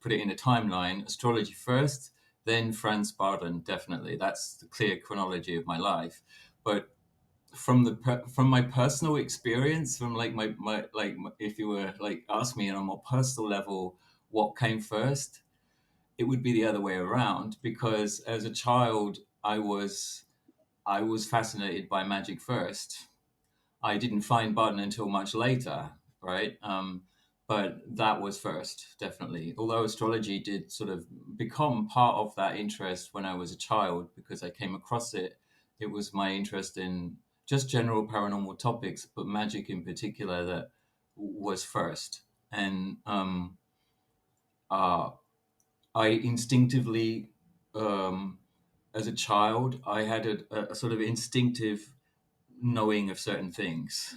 put it in a timeline, astrology first, then Franz Bardon, definitely. That's the clear chronology of my life. But from my personal experience, from like if you were like ask me on a more personal level what came first, it would be the other way around, because as a child I was fascinated by magic first. I didn't find Bardon until much later, right? But that was first, definitely. Although astrology did sort of become part of that interest when I was a child, because I came across it. It was my interest in just general paranormal topics, but magic in particular, that was first. And uh, I instinctively, as a child, I had a sort of instinctive knowing of certain things,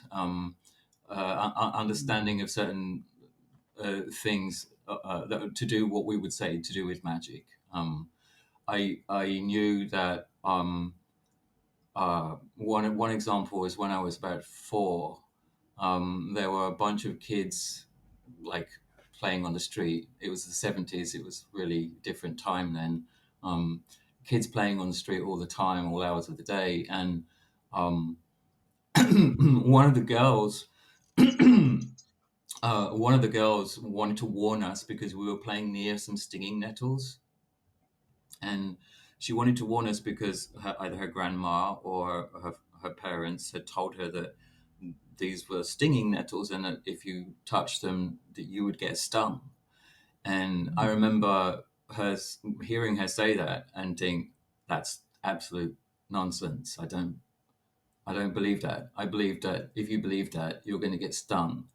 understanding of certain things that, to do what we would say to do with magic. I knew that one example is when I was about 4. There were a bunch of kids like playing on the street. It was the 70s. It was really different time then. Kids playing on the street all the time, all hours of the day, and um, one of the girls one of the girls wanted to warn us because we were playing near some stinging nettles, and she wanted to warn us because either her grandma or her parents had told her that these were stinging nettles, and that if you touched them that you would get stung. And I remember hearing her say that and think, that's absolute nonsense. I don't believe that. I believe that if you believe that, you're going to get stung.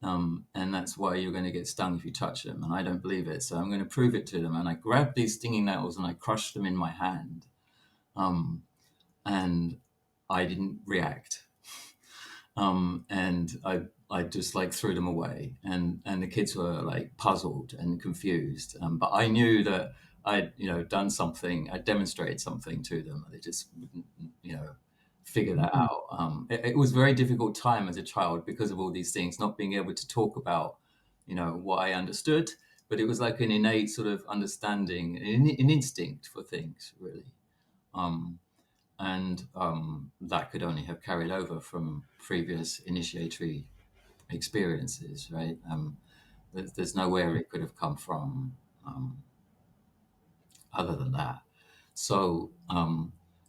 And that's why you're going to get stung if you touch them. And I don't believe it. So I'm going to prove it to them. And I grabbed these stinging nettles and I crushed them in my hand. And I didn't react. And I just like threw them away. And the kids were like puzzled and confused. But I knew that I'd, done something, I demonstrated something to them. They just wouldn't, figure that out. It was a very difficult time as a child because of all these things, not being able to talk about, what I understood, but it was like an innate sort of understanding, an instinct for things, really. And that could only have carried over from previous initiatory experiences, right? There's nowhere it could have come from other than that. So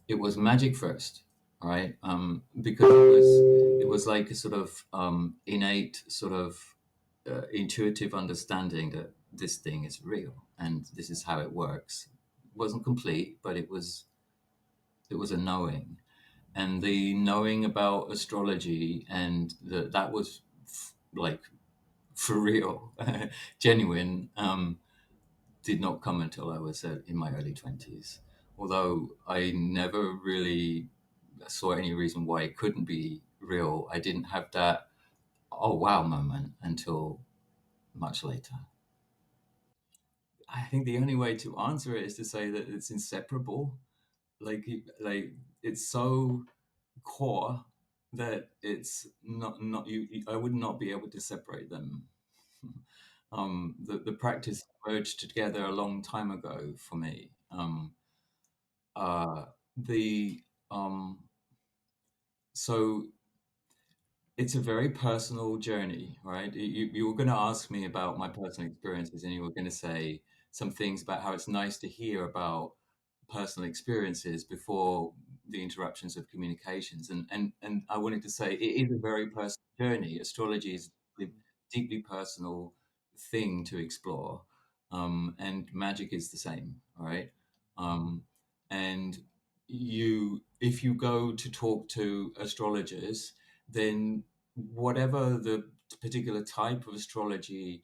it was magic first, right? Because it was like a sort of innate, sort of intuitive understanding that this thing is real and this is how it works. It wasn't complete, but it was a knowing, and the knowing about astrology, and that was like for real, genuine. Did not come until I was in my early 20s. Although I never really saw any reason why it couldn't be real, I didn't have that oh wow moment until much later. I think the only way to answer it is to say that it's inseparable. Like it's so core that it's not I would not be able to separate them. The practice merged together a long time ago for me. The So it's a very personal journey, right? You were going to ask me about my personal experiences, and you were going to say some things about how it's nice to hear about personal experiences before the interruptions of communications. And I wanted to say it is a very personal journey. Astrology is a deeply personal thing to explore, and magic is the same, all right? And if you go to talk to astrologers, then whatever the particular type of astrology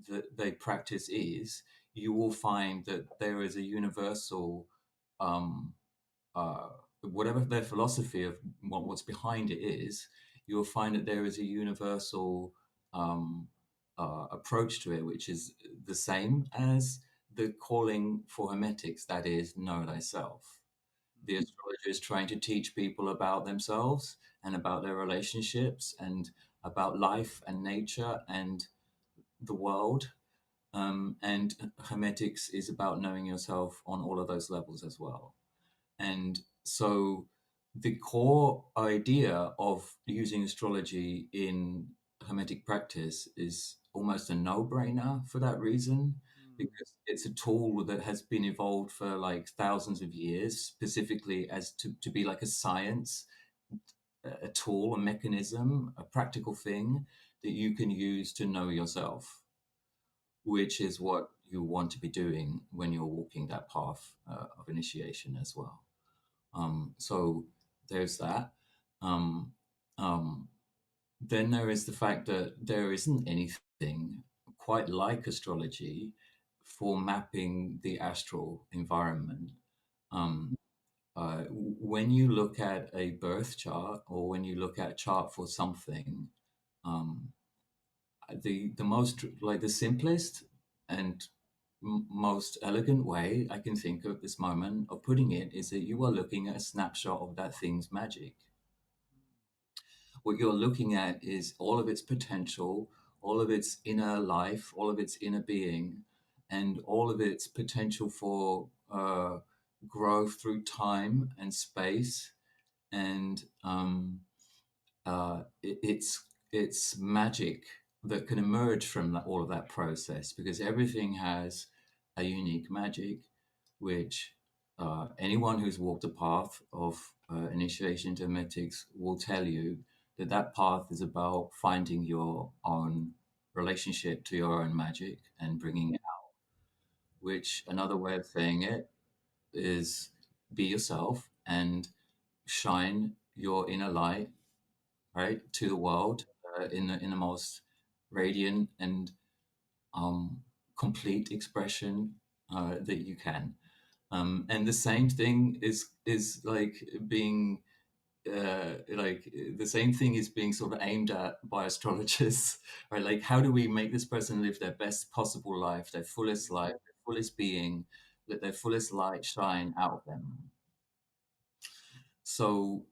that they practice is, you will find that there is a universal, um, whatever their philosophy of what's behind it is, you'll find that there is a universal approach to it, which is the same as the calling for hermetics, that is, know thyself. The astrologer is trying to teach people about themselves and about their relationships and about life and nature and the world. And Hermetics is about knowing yourself on all of those levels as well. And so the core idea of using astrology in Hermetic practice is almost a no-brainer for that reason, because it's a tool that has been evolved for like thousands of years, specifically as to be like a science, a tool, a mechanism, a practical thing that you can use to know yourself, which is what you want to be doing when you're walking that path of initiation as well. So there's that. Um, um, then there is the fact that there isn't anything quite like astrology for mapping the astral environment. Um, when you look at a birth chart or when you look at a chart for something, um, the most like the simplest and most elegant way I can think of this moment of putting it is that you are looking at a snapshot of that thing's magic. What you're looking at is all of its potential, all of its inner life, all of its inner being, and all of its potential for growth through time and space, and it's magic that can emerge from all of that process, because everything has a unique magic, which anyone who's walked a path of initiation to hermetics will tell you that that path is about finding your own relationship to your own magic and bringing it out, which another way of saying it is be yourself and shine your inner light, right, to the world in the most radiant and um, complete expression that you can. And the same thing is like being like the same thing is being sort of aimed at by astrologers, right? Like, how do we make this person live their best possible life, their fullest being, let their fullest light shine out of them? So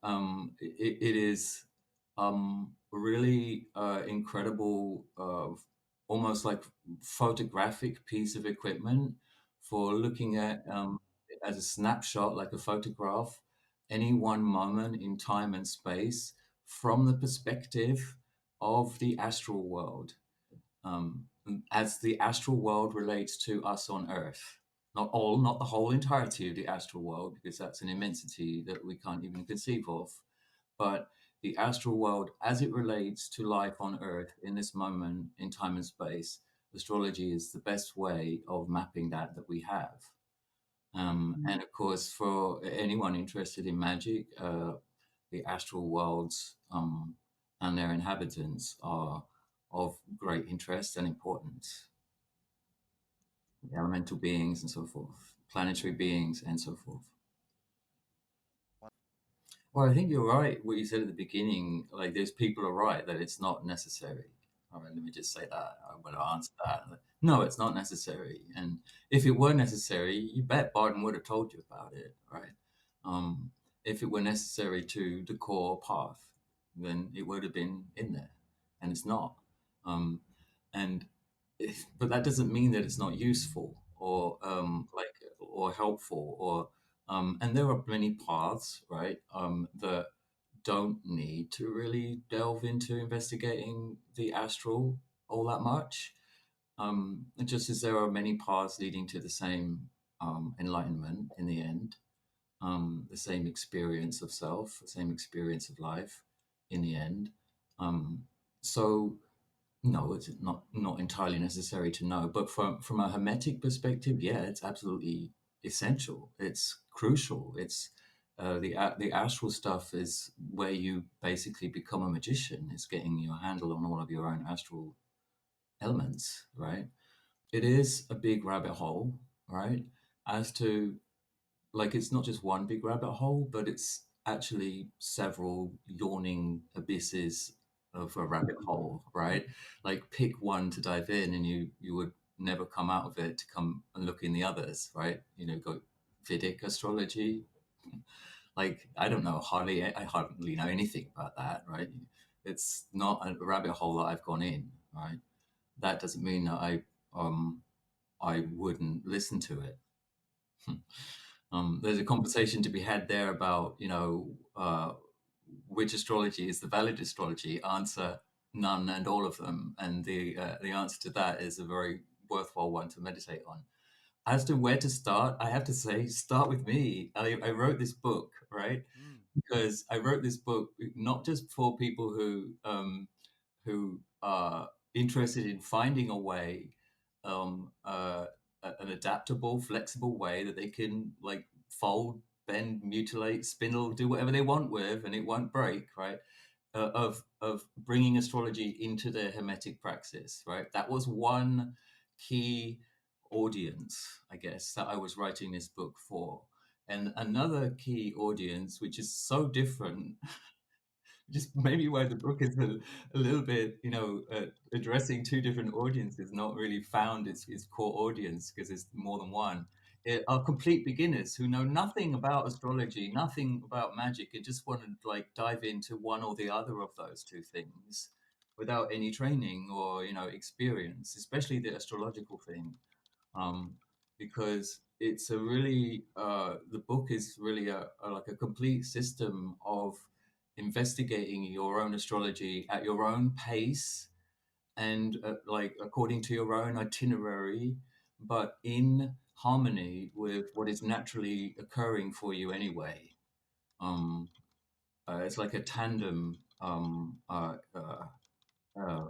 it is a really incredible, almost like photographic piece of equipment for looking at as a snapshot, like a photograph, any one moment in time and space from the perspective of the astral world, um, as the astral world relates to us on Earth. Not the whole entirety of the astral world, because that's an immensity that we can't even conceive of, but the astral world as it relates to life on Earth in this moment in time and space. Astrology is the best way of mapping that we have. And of course, for anyone interested in magic, the astral worlds and their inhabitants are of great interest and importance. The elemental beings and so forth, planetary beings and so forth. Well, I think you're right. What you said at the beginning, like those people are right that it's not necessary. All right, let me just say that. I'm going to answer that. No, it's not necessary. And if it were necessary, you bet Bardon would have told you about it, right? Um, if it were necessary to the core path, then it would have been in there, and it's not. Um, and but that doesn't mean that it's not useful or like or helpful or and there are many paths, right, that don't need to really delve into investigating the astral all that much. Just as there are many paths leading to the same enlightenment in the end, the same experience of self, the same experience of life in the end. Um, so no, it's not entirely necessary to know, but from a hermetic perspective, yeah, it's absolutely essential. It's crucial. It's the astral stuff is where you basically become a magician. It's getting your handle on all of your own astral elements, right? It is a big rabbit hole, right? As to like it's not just one big rabbit hole, but it's actually several yawning abysses of a rabbit hole, right? Like pick one to dive in, and you would never come out of it to come and look in the others, right? You know, go Vedic astrology. Like I hardly know anything about that, right? It's not a rabbit hole that I've gone in, right? That doesn't mean that I I wouldn't listen to it. There's a conversation to be had there about, which astrology is the valid astrology. Answer: none and all of them. And the answer to that is a very worthwhile one to meditate on. As to where to start, I have to say, start with me. I wrote this book, right? Mm. Because I wrote this book not just for people who are interested in finding a way, an adaptable, flexible way that they can like fold, bend, mutilate, spindle, do whatever they want with, and it won't break, right? Of bringing astrology into their hermetic praxis, right? That was one key audience, I guess, that I was writing this book for. And another key audience, which is so different, just maybe why the book is a little bit, addressing two different audiences, not really found its core audience because there's more than one. Are complete beginners who know nothing about astrology, nothing about magic, and just want to like dive into one or the other of those two things without any training or experience, especially the astrological thing, because it's a really the book is really like a complete system of investigating your own astrology at your own pace and like according to your own itinerary, but in harmony with what is naturally occurring for you anyway. Um, it's like a tandem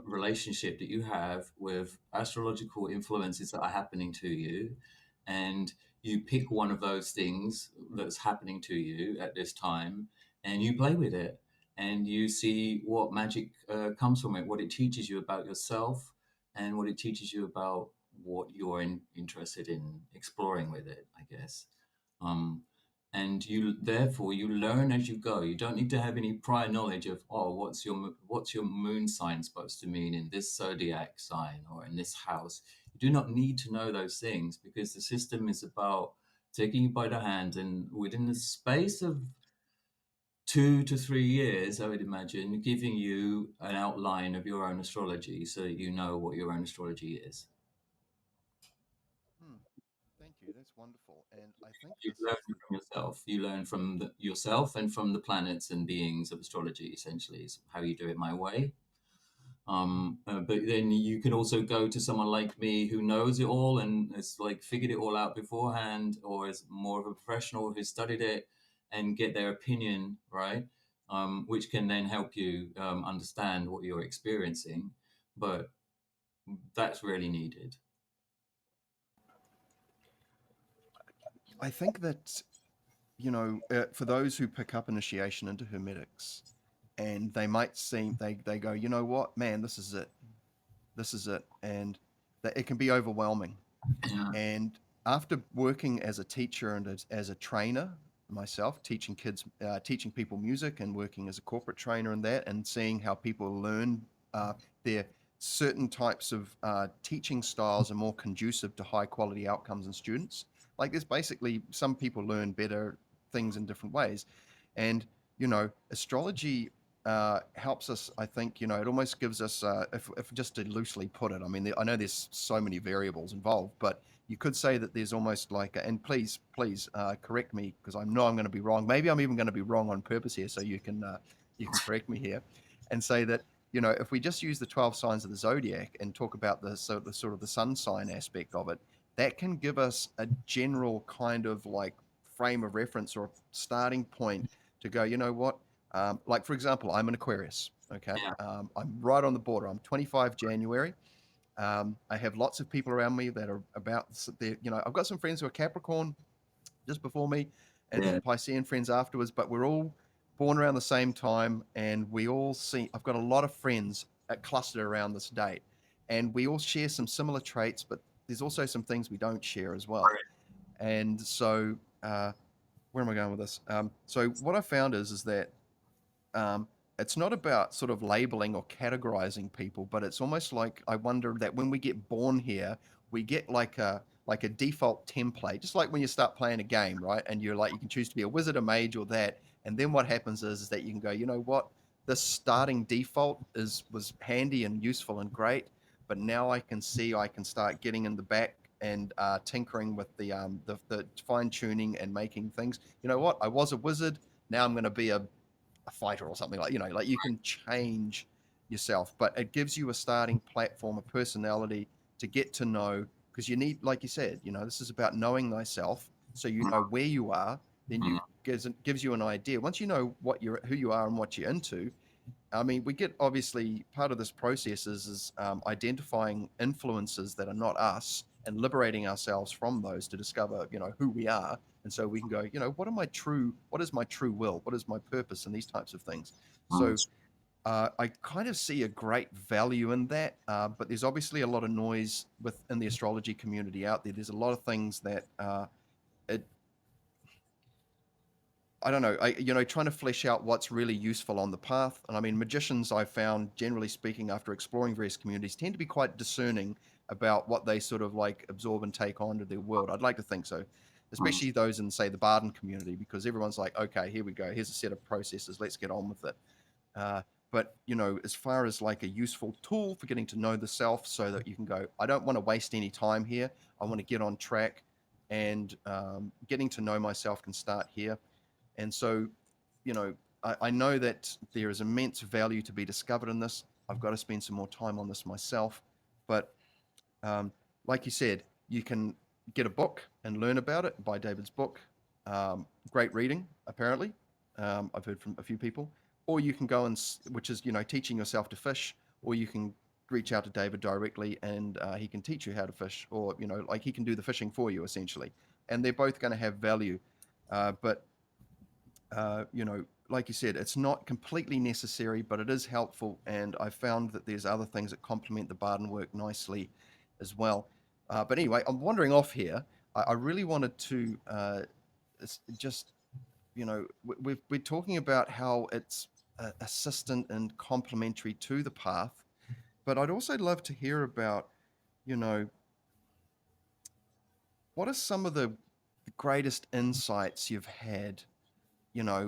relationship that you have with astrological influences that are happening to you, and you pick one of those things that's happening to you at this time, and you play with it, and you see what magic comes from it, what it teaches you about yourself, and what it teaches you about what you're interested in exploring with it, I guess. Um, and you therefore you learn as you go. You don't need to have any prior knowledge of, oh, what's your moon sign supposed to mean in this zodiac sign or in this house. You do not need to know those things because the system is about taking you by the hand, and within the space of 2 to 3 years, I would imagine, giving you an outline of your own astrology so that you know what your own astrology is. Hmm. Thank you. That's wonderful. And I think You this learn is the from yourself. You learn from yourself and from the planets and beings of astrology. Essentially, is how you do it my way. But then you can also go to someone like me who knows it all and has like figured it all out beforehand, or is more of a professional who studied it, and get their opinion, right? Which can then help you understand what you're experiencing. But that's really needed. I think that, for those who pick up initiation into Hermetics, and they might seem, they go, you know what, man, this is it. This is it. And that it can be overwhelming. Yeah, And after working as a teacher and as a trainer myself, teaching people music and working as a corporate trainer and that, and seeing how people learn their certain types of teaching styles are more conducive to high quality outcomes in students. Like there's basically some people learn better things in different ways. And, astrology helps us. I think it almost gives us, if just to loosely put it. I mean, I know there's so many variables involved, but you could say that there's almost like, and please correct me because I know I'm going to be wrong. Maybe I'm even going to be wrong on purpose here, so you can correct me here, and say that if we just use the 12 signs of the zodiac and talk about the sort of the sun sign aspect of it, that can give us a general kind of like frame of reference or starting point to go. You know what? Like for example, I'm an Aquarius. Okay, yeah, I'm right on the border. I'm 25 January. I have lots of people around me that are about there. I've got some friends who are Capricorn just before me, and yeah. then Piscean friends afterwards. But we're all born around the same time, and we all see. I've got a lot of friends clustered around this date, and we all share some similar traits, but there's also some things we don't share as well. And so, where am I going with this? So what I found is that it's not about sort of labeling or categorizing people, but it's almost like I wonder that when we get born here, we get like a default template, just like when you start playing a game, right? And you're like you can choose to be a wizard, a mage, or that, and then what happens is that you can go, you know what, this starting default was handy and useful and great, but now I can see I can start getting in the back and tinkering with the fine tuning and making things. You know what? I was a wizard. Now I'm going to be a fighter or something, like, like you can change yourself, but it gives you a starting platform, a personality to get to know, because you need, like you said, this is about knowing thyself, so you know where you are. Then you gives you an idea. Once you know who you are and what you're into, I mean, we get, obviously, part of this process is identifying influences that are not us and liberating ourselves from those to discover, who we are. And so we can go, what is my true will? What is my purpose? And these types of things. So I kind of see a great value in that, but there's obviously a lot of noise within the astrology community out there. There's a lot of things that it, I don't know, trying to flesh out what's really useful on the path. And I mean, magicians, I've found, generally speaking, after exploring various communities, tend to be quite discerning about what they sort of like absorb and take onto their world. I'd like to think so, especially those in, say, the Bardon community, because everyone's like, okay, here we go. Here's a set of processes. Let's get on with it. Uh, but, as far as like a useful tool for getting to know the self, so that you can go, I don't want to waste any time here. I want to get on track, and getting to know myself can start here. And so, I know that there is immense value to be discovered in this. I've got to spend some more time on this myself. But um, like you said, you can get a book and learn about it. Buy David's book. Great reading, apparently. I've heard from a few people. Or you can go and, which is, teaching yourself to fish, or you can reach out to David directly, and he can teach you how to fish, or, like he can do the fishing for you, essentially. And they're both going to have value. But like you said, it's not completely necessary, but it is helpful. And I found that there's other things that complement the Bardon work nicely as well. But anyway, I'm wandering off here. I really wanted to just, we're talking about how it's assistant and complementary to the path, but I'd also love to hear about, you know, what are some of the greatest insights you've had,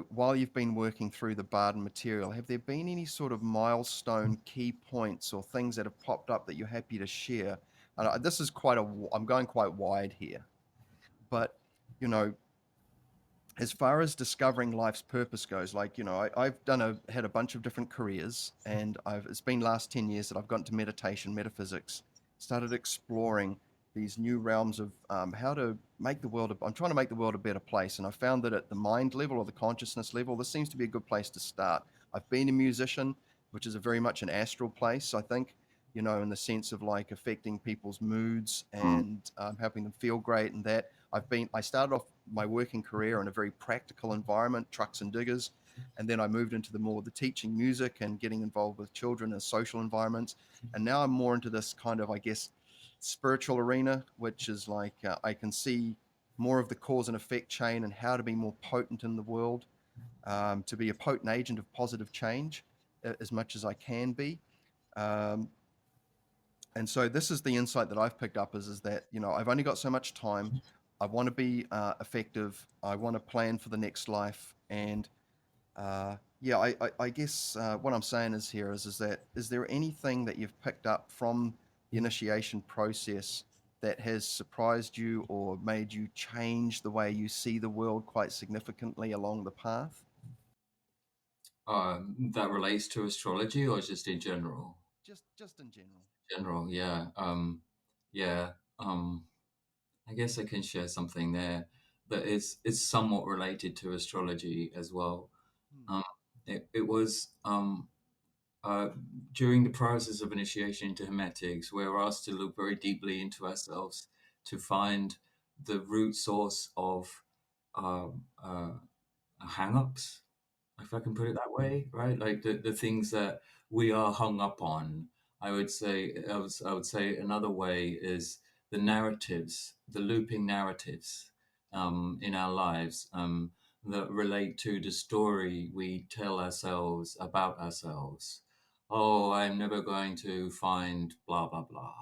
while you've been working through the Bardon material? Have there been any sort of milestone key points or things that have popped up that you're happy to share? And this is I'm going quite wide here, but, you know, as far as discovering life's purpose goes, like, I've had a bunch of different careers, and it's been last 10 years that I've gone to meditation, metaphysics, started exploring these new realms of how to make the world. I'm trying to make the world a better place, and I found that at the mind level or the consciousness level, this seems to be a good place to start. I've been a musician, which is a very much an astral place, I think, in the sense of like affecting people's moods and helping them feel great, and that. I started off my working career in a very practical environment, trucks and diggers, and then I moved into the teaching music and getting involved with children in social environments, and now I'm more into this kind of, I guess, spiritual arena, which is like I can see more of the cause and effect chain and how to be more potent in the world, to be a potent agent of positive change as much as I can be. Um, and so this is the insight that I've picked up is that, I've only got so much time. I want to be effective. I want to plan for the next life. And yeah, I guess what I'm saying is there anything that you've picked up from the initiation process that has surprised you or made you change the way you see the world quite significantly along the path? That relates to astrology or just in general? Just in general. General, yeah. Yeah. I guess I can share something there that is somewhat related to astrology as well. Hmm. Um, it was uh, during the process of initiation into Hermetics, we're asked to look very deeply into ourselves to find the root source of uh, uh, hang-ups, if I can put it that way, right? Like the things that we are hung up on. I would say another way is the narratives, the looping narratives in our lives that relate to the story we tell ourselves about ourselves. Oh, I'm never going to find blah blah blah.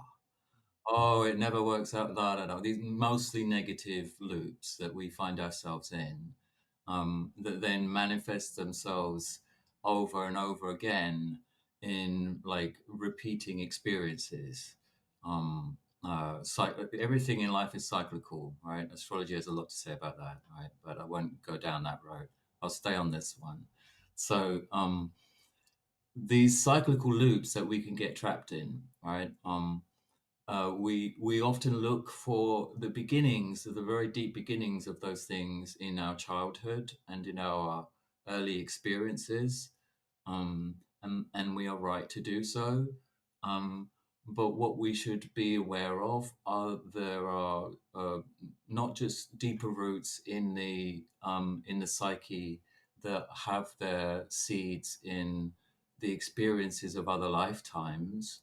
Oh, it never works out. Da, da, da. These mostly negative loops that we find ourselves in, that then manifest themselves over and over again in like repeating experiences. everything in life is cyclical, right? Astrology has a lot to say about that, right? But I won't go down that road. I'll stay on this one. So these cyclical loops that we can get trapped in, right? We often look for the beginnings, the very deep beginnings of those things in our childhood and in our early experiences, and we are right to do so. Um, but what we should be aware of are there are not just deeper roots in the psyche that have their seeds in the experiences of other lifetimes,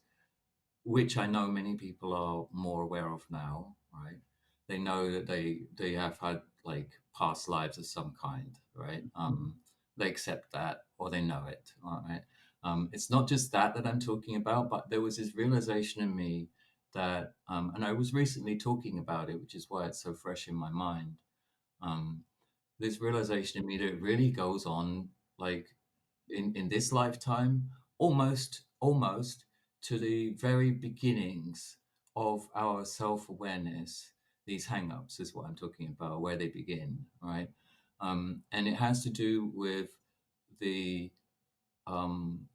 which I know many people are more aware of now, right? They know that they have had like past lives of some kind, right? They accept that or they know it, all right? It's not just that I'm talking about, but there was this realization in me that, and I was recently talking about it, which is why it's so fresh in my mind. Um, this realization in me that it really goes on, like in this lifetime, almost to the very beginnings of our self-awareness. These hang-ups is what I'm talking about, where they begin, right? And it has to do with the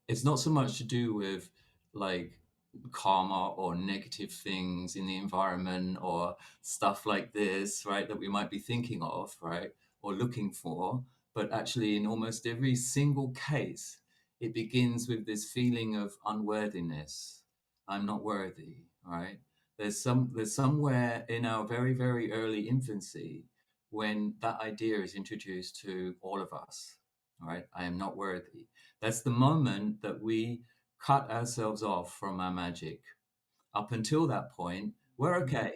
it's not so much to do with like karma or negative things in the environment or stuff like this, right, that we might be thinking of, right, or looking for, but actually in almost every single case, it begins with this feeling of unworthiness. I'm not worthy, right? There's somewhere in our very, very early infancy when that idea is introduced to all of us, all right? I am not worthy. That's the moment that we cut ourselves off from our magic. Up until that point, we're okay.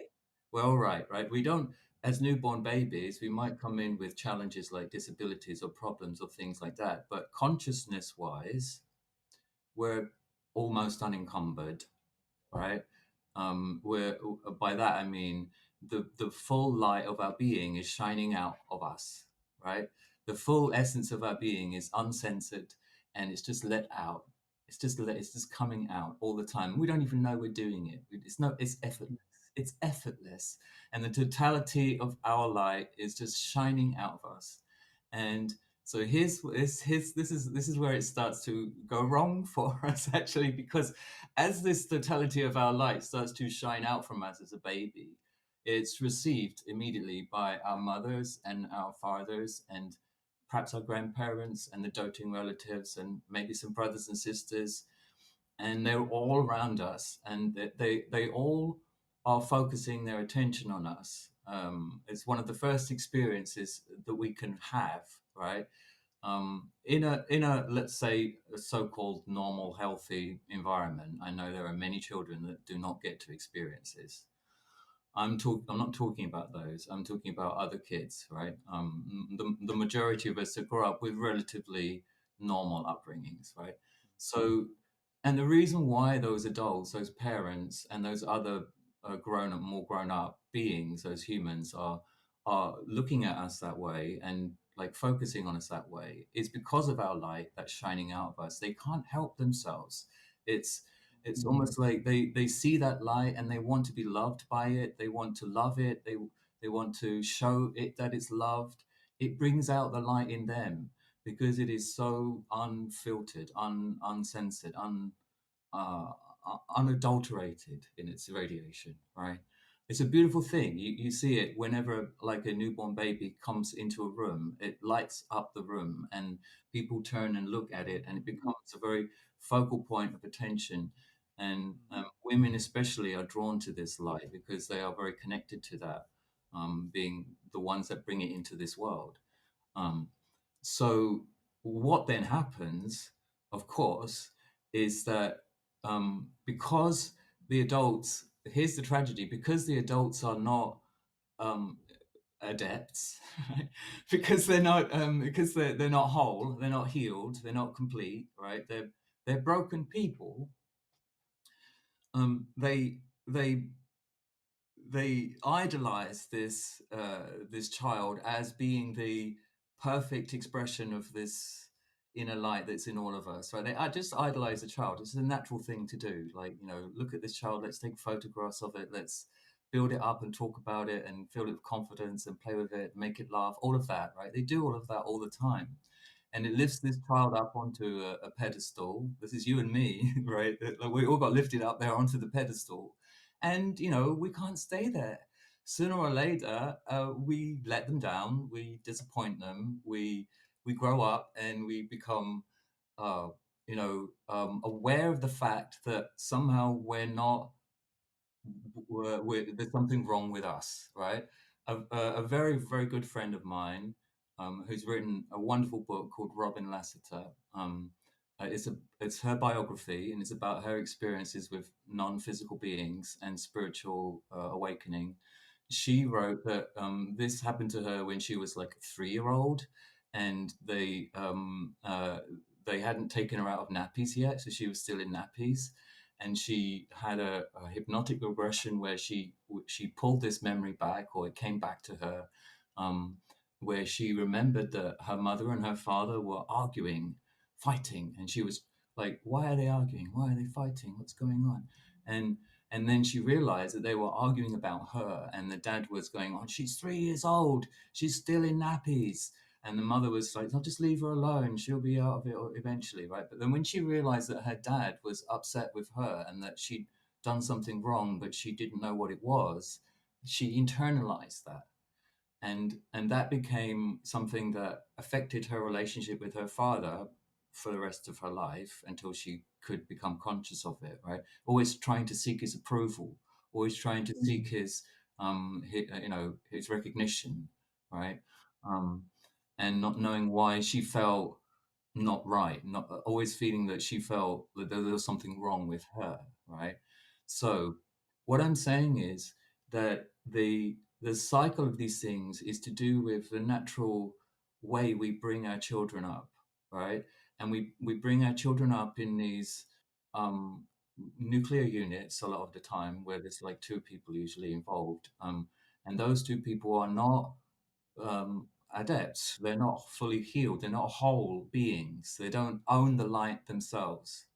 We're all right, right? We don't, as newborn babies, we might come in with challenges like disabilities or problems or things like that. But consciousness wise, we're almost unencumbered, right? Where by that I mean the full light of our being is shining out of us, right? The full essence of our being is uncensored, and it's just let out. It's just coming out all the time. We don't even know we're doing it. It's effortless. It's effortless, and the totality of our light is just shining out of us. And so this is where it starts to go wrong for us actually, because as this totality of our light starts to shine out from us as a baby, it's received immediately by our mothers and our fathers and perhaps our grandparents and the doting relatives and maybe some brothers and sisters, and they're all around us, and they all are focusing their attention on us. It's one of the first experiences that we can have, right? In a let's say a so-called normal healthy environment. I know there are many children that do not get to experience this. I'm not talking about those. I'm talking about other kids, right? The majority of us that grow up with relatively normal upbringings, right? So, and the reason why those adults, those parents, and those other more grown up beings, those humans are looking at us that way and like focusing on us that way is because of our light that's shining out of us. They can't help themselves. It's it's almost like they see that light and they want to be loved by it. They want to love it. They want to show it that it's loved. It brings out the light in them because it is so unfiltered, uncensored, uh, unadulterated in its radiation, right? It's a beautiful thing. You see it whenever like a newborn baby comes into a room, it lights up the room and people turn and look at it and it becomes a very focal point of attention. And women especially are drawn to this light because they are very connected to that, being the ones that bring it into this world. Um, so what then happens, of course, is that because the adults, here's the tragedy, because the adults are not um, adepts, right? Because they're not whole, they're not healed, they're not complete, right? They're broken people. They they they idolize this child as being the perfect expression of this inner light that's in all of us, right? They I just idolize a child. It's a natural thing to do. Like, you know, look at this child, let's take photographs of it, let's build it up and talk about it and fill it with confidence and play with it, make it laugh, all of that, right? They do all of that all the time. And it lifts this child up onto a pedestal. This is you and me, right? Like, we all got lifted up there onto the pedestal. And, we can't stay there. Sooner or later, we let them down, we disappoint them, we grow up and we become, uh, aware of the fact that somehow there's something wrong with us, right? A very, very good friend of mine, who's written a wonderful book called Robin Lasseter. It's her biography, and it's about her experiences with non-physical beings and spiritual awakening. She wrote that this happened to her when she was like a 3-year-old, and they hadn't taken her out of nappies yet, so she was still in nappies, and she had a hypnotic regression where she pulled this memory back, or it came back to her, um, where she remembered that her mother and her father were arguing, fighting, and she was like, "Why are they arguing? Why are they fighting? What's going on?" And and then she realized that they were arguing about her, and the dad was going on, "She's 3 years old. She's still in nappies." And the mother was like, "I'll just leave her alone. She'll be out of it eventually," right? But then when she realized that her dad was upset with her and that she'd done something wrong, but she didn't know what it was, she internalized that. And that became something that affected her relationship with her father for the rest of her life until she could become conscious of it, right? Always trying to seek his approval, always trying to seek his recognition, right? Um, and not knowing why she felt not right, not always feeling that she felt that there was something wrong with her, right? So what I'm saying is that the cycle of these things is to do with the natural way we bring our children up, right? And we bring our children up in these um, nuclear units a lot of the time, where there's like 2 people usually involved, and those 2 people are not adepts. They're not fully healed. They're not whole beings. They don't own the light themselves.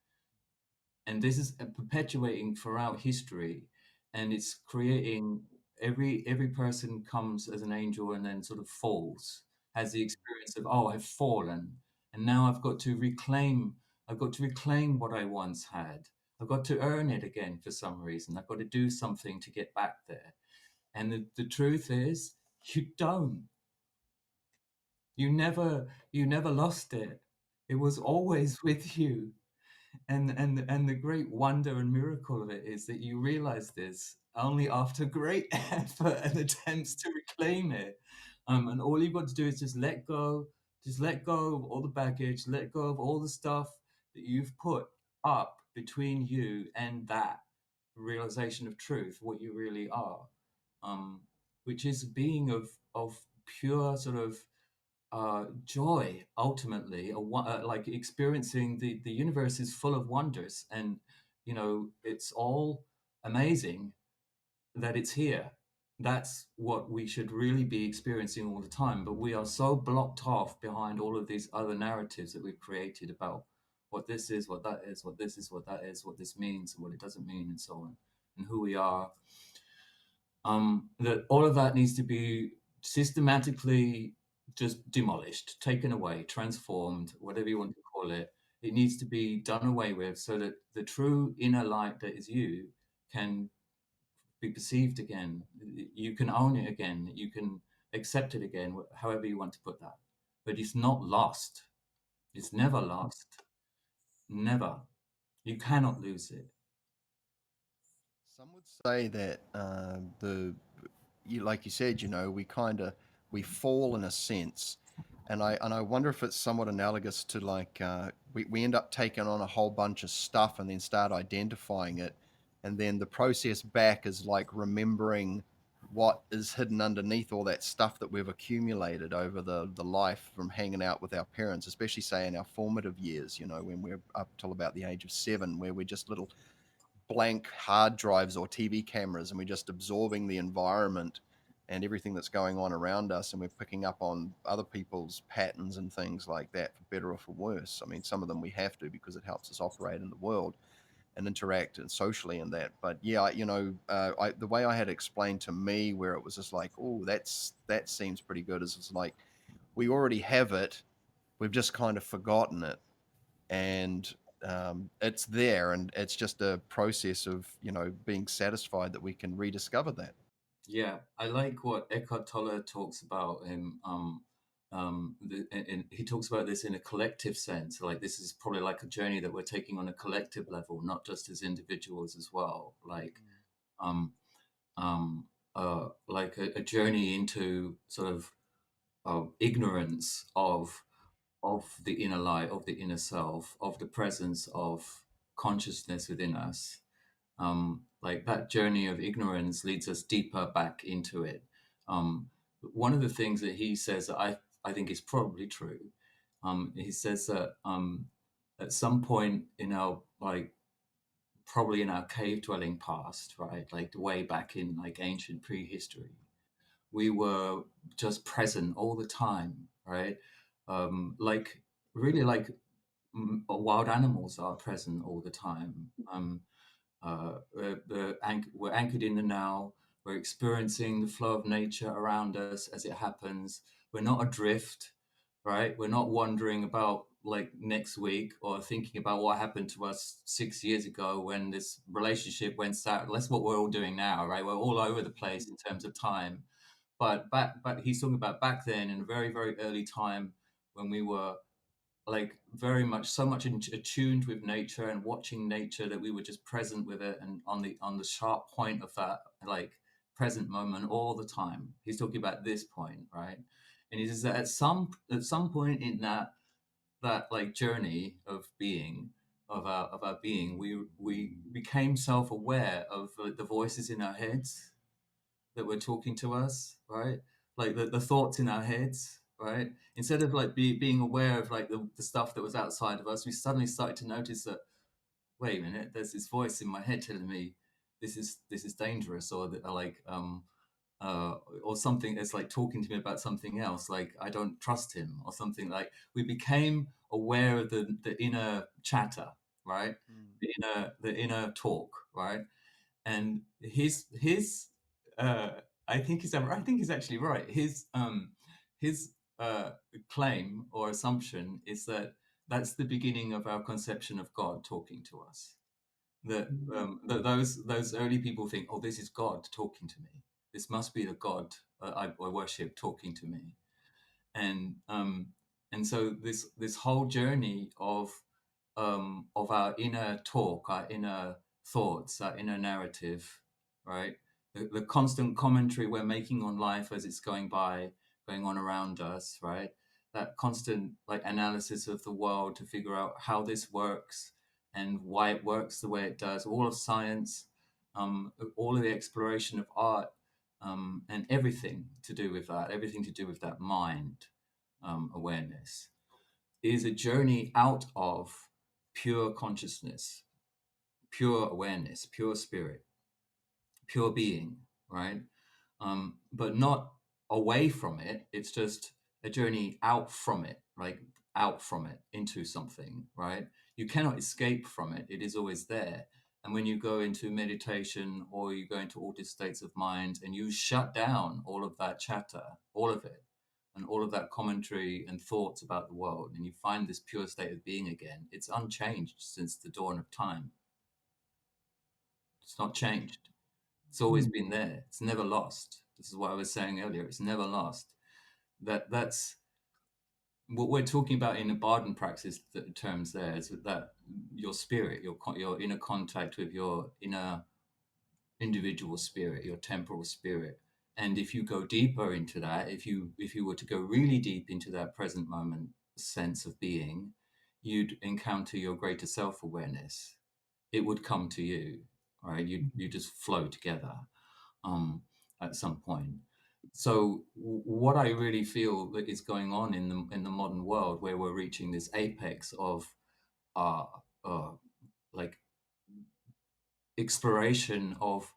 And this is perpetuating throughout history, and it's creating every person comes as an angel and then sort of falls, has the experience of, oh, I've fallen, and now I've got to reclaim what I once had. I've got to earn it again for some reason. I've got to do something to get back there. And the truth is, you don't. You never lost it. It was always with you. And the great wonder and miracle of it is that you realize this only after great effort and attempts to reclaim it. And all you've got to do is just let go of all the baggage, let go of all the stuff that you've put up between you and that realization of truth, what you really are, um, which is a being of pure sort of joy. Ultimately, like experiencing the universe is full of wonders, and it's all amazing that it's here. That's what we should really be experiencing all the time, but we are so blocked off behind all of these other narratives that we've created about what this is, what that is, what this is, what that is, what this means, and what it doesn't mean, and so on, and who we are. That all of that needs to be systematically just demolished, taken away, transformed, whatever you want to call it. It needs to be done away with so that the true inner light that is you can be perceived again. You can own it again. You can accept it again, however you want to put that. But it's not lost. It's never lost. Never. You cannot lose it. Some would say that like you said, we fall in a sense, and I wonder if it's somewhat analogous to like we end up taking on a whole bunch of stuff and then start identifying it, and then the process back is like remembering what is hidden underneath all that stuff that we've accumulated over the life from hanging out with our parents, especially say in our formative years, when we're up till about the age of 7, where we're just little blank hard drives or TV cameras, and we're just absorbing the environment and everything that's going on around us, and we're picking up on other people's patterns and things like that, for better or for worse. I mean, some of them we have to because it helps us operate in the world. and interact and socially in that. But yeah, the way I had explained to me, where it was just like, oh, that seems pretty good, is it's like we already have it, we've just kind of forgotten it, and it's there, and it's just a process of being satisfied that we can rediscover that. Yeah, I like what Eckhart Tolle talks about in he talks about this in a collective sense. Like this is probably like a journey that we're taking on a collective level, not just as individuals as well. Um, like a journey into sort of ignorance of the inner light, of the inner self, of the presence of consciousness within us. Like that journey of ignorance leads us deeper back into it. One of the things that he says that I think is probably true. He says that at some point in our like probably in our cave dwelling past, right, like way back in like ancient prehistory, we were just present all the time, right? Like really like wild animals are present all the time. We're anchored in the now. We're experiencing the flow of nature around us as it happens. We're not adrift, right? We're not wondering about like next week or thinking about what happened to us 6 years ago when this relationship went south. That's what we're all doing now, right? We're all over the place in terms of time. But he's talking about back then in a very, very early time when we were like very much so much attuned with nature and watching nature that we were just present with it and on the sharp point of that like present moment all the time. He's talking about this point, right? And he says that at some point in that like journey of being of our being, we became self-aware of the voices in our heads that were talking to us, right? Like the thoughts in our heads, right? Instead of like being aware of like the stuff that was outside of us, we suddenly started to notice that, wait a minute, there's this voice in my head telling me this is dangerous, or that uh, or something that's like talking to me about something else, like I don't trust him, or something. Like we became aware of the inner chatter, right? Mm. The inner talk, right? And his uh I think he's actually right. His claim or assumption is that that's the beginning of our conception of God talking to us. That those early people think, oh, this is God talking to me. This must be the God I worship talking to me. And so this whole journey of our inner talk, our inner thoughts, our inner narrative, right? The constant commentary we're making on life as it's going by, going on around us, right? That constant like analysis of the world to figure out how this works and why it works the way it does. All of science, all of the exploration of art, and everything to do with that, everything to do with that mind awareness is a journey out of pure consciousness, pure awareness, pure spirit, pure being, right? But not away from it. It's just a journey out from it, like out from it into something, right? You cannot escape from it. It is always there. And when you go into meditation or you go into altered states of mind and you shut down all of that chatter, all of it, and all of that commentary and thoughts about the world, and you find this pure state of being again, it's unchanged since the dawn of time. It's not changed. It's always been there. It's never lost. This is what I was saying earlier. It's never lost. That's what we're talking about in the Bardon praxis. The terms there is that your spirit, your inner contact with your inner individual spirit, your temporal spirit. And if you go deeper into that, if you were to go really deep into that present moment sense of being, you'd encounter your greater self-awareness. It would come to you, right? You just flow together um, at some point. So what I really feel that is going on in the modern world, where we're reaching this apex of uh, uh, like exploration of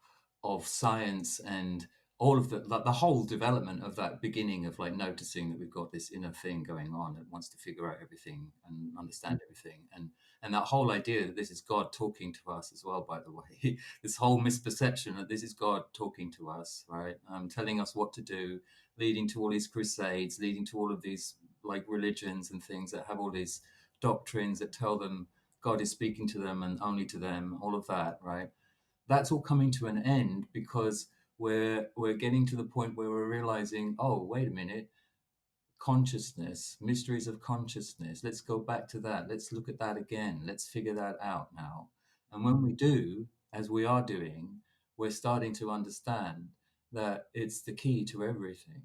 science and all of the whole development of that beginning of like noticing that we've got this inner thing going on that wants to figure out everything and understand everything, And that whole idea that this is God talking to us as well, by the way, this whole misperception that this is God talking to us, right? Telling us what to do, leading to all these crusades, leading to all of these like religions and things that have all these doctrines that tell them God is speaking to them and only to them, all of that, right? That's all coming to an end because we're getting to the point where we're realizing, oh, wait a minute, consciousness, mysteries of consciousness. Let's go back to that. Let's look at that again. Let's figure that out now. And when we do, as we are doing, we're starting to understand that it's the key to everything.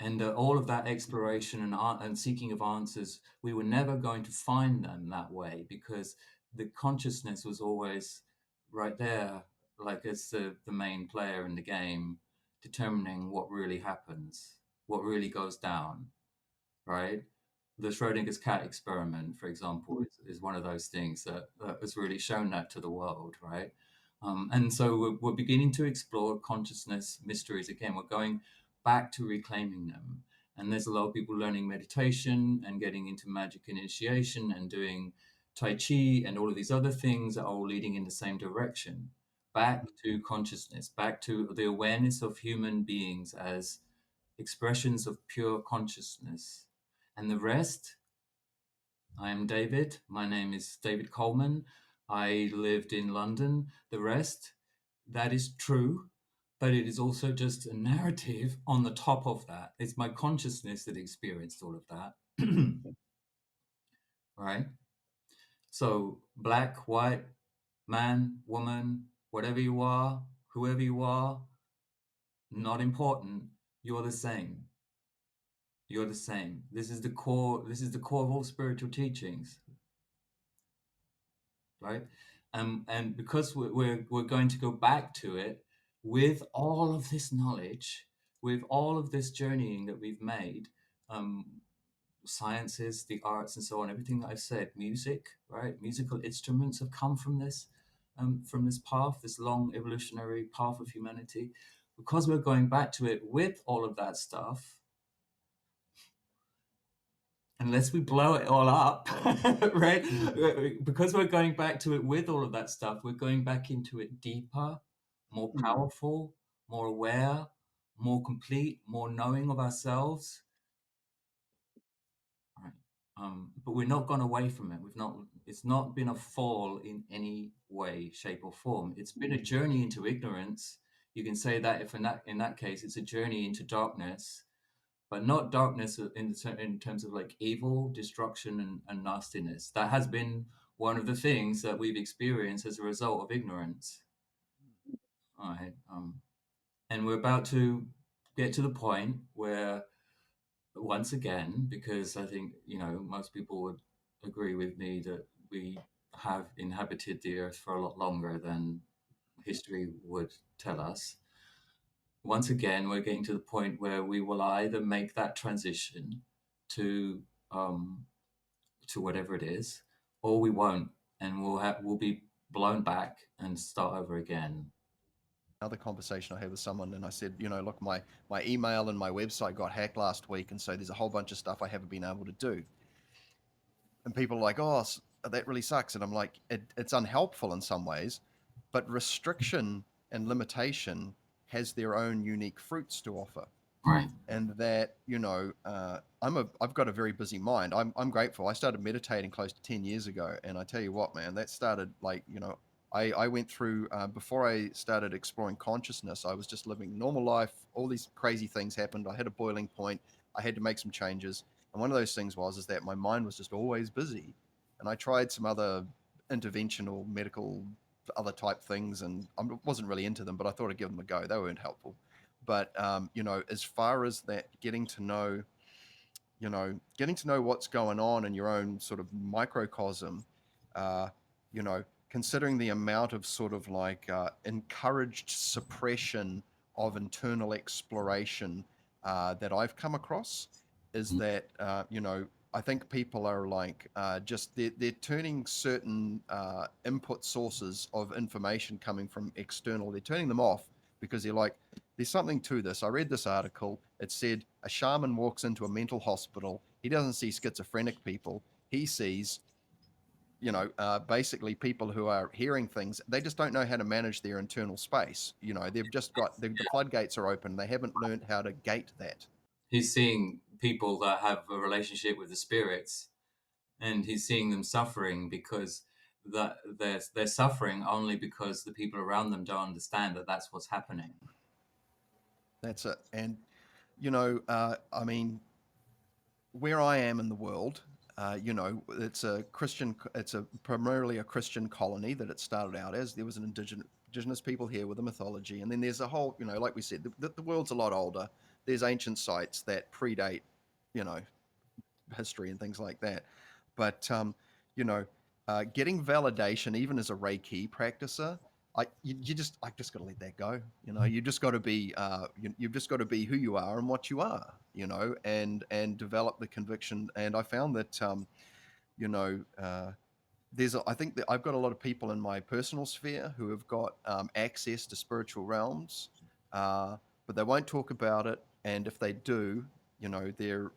And all of that exploration and seeking of answers, we were never going to find them that way because the consciousness was always right there, like as the main player in the game, determining what really happens, what really goes down, right? The Schrodinger's cat experiment, for example, is one of those things that has really shown that to the world, right? And so we're beginning to explore consciousness mysteries again. We're going back to reclaiming them. And there's a lot of people learning meditation and getting into magic initiation and doing Tai Chi and all of these other things that are all leading in the same direction. Back to consciousness, back to the awareness of human beings as expressions of pure consciousness. And the rest, I am David. My name is David Coleman. I lived in London. The rest, that is true, but it is also just a narrative on the top of that. It's my consciousness that experienced all of that. Right? So, black, white, man, woman, whatever you are, whoever you are, not important. You're the same. You're the same. This is the core. This is the core of all spiritual teachings, right? And because we're going to go back to it with all of this knowledge, with all of this journeying that we've made, um, sciences, the arts, and so on, everything that I've said, music, right? Musical instruments have come from this path, this long evolutionary path of humanity. Because we're going back to it with all of that stuff, unless we blow it all up, right? Because we're going back to it with all of that stuff, we're going back into it deeper, more powerful, more aware, more complete, more knowing of ourselves. Right. But we're not gone away from it. It's not been a fall in any way, shape, or form. It's been a journey into ignorance. You can say that if in that case, it's a journey into darkness, but not darkness in terms of like evil, destruction, and nastiness. That has been one of the things that we've experienced as a result of ignorance. All right. And we're about to get to the point where, once again, because I think, most people would agree with me that we have inhabited the earth for a lot longer than history would tell us. Once again, we're getting to the point where we will either make that transition to um, to whatever it is, or we won't, and we'll be blown back and start over again. Another conversation I had with someone, and I said, look, my email and my website got hacked last week, and so there's a whole bunch of stuff I haven't been able to do. And people are like, oh, that really sucks. And I'm like, it's unhelpful in some ways, but restriction and limitation has their own unique fruits to offer. Right. And that, I've got a very busy mind. I'm grateful. I started meditating close to 10 years ago. And I tell you what, man, that started like, I went through, before I started exploring consciousness, I was just living normal life. All these crazy things happened. I had a boiling point. I had to make some changes. And one of those things is that my mind was just always busy. And I tried some other interventional medical other type things, and I wasn't really into them, but I thought I'd give them a go. They weren't helpful. But, as far as that, getting to know what's going on in your own sort of microcosm, uh, considering the amount of sort of like encouraged suppression of internal exploration that I've come across, is that I think people are like just they're turning certain input sources of information coming from external, they're turning them off because they're like, there's something to this. I read this article. It said a shaman walks into a mental hospital. He doesn't see schizophrenic people. he sees, basically people who are hearing things, they just don't know how to manage their internal space. They've just got the floodgates are open. They haven't learned how to gate that. He's seeing people that have a relationship with the spirits, and he's seeing them suffering because that they're suffering only because the people around them don't understand that that's what's happening. That's it. And, I mean, where I am in the world, it's primarily a Christian colony that it started out as. There was an indigenous people here with a mythology, and then there's a whole, like we said, the world's a lot older. There's ancient sites that predate, you know, history and things like that. But you know, getting validation, even as a Reiki practicer, I've just got to let that go. You just got to be, you've just got to be who you are and what you are. And develop the conviction. And I found that, you know, I think that I've got a lot of people in my personal sphere who have got access to spiritual realms, but they won't talk about it. And if they do, they're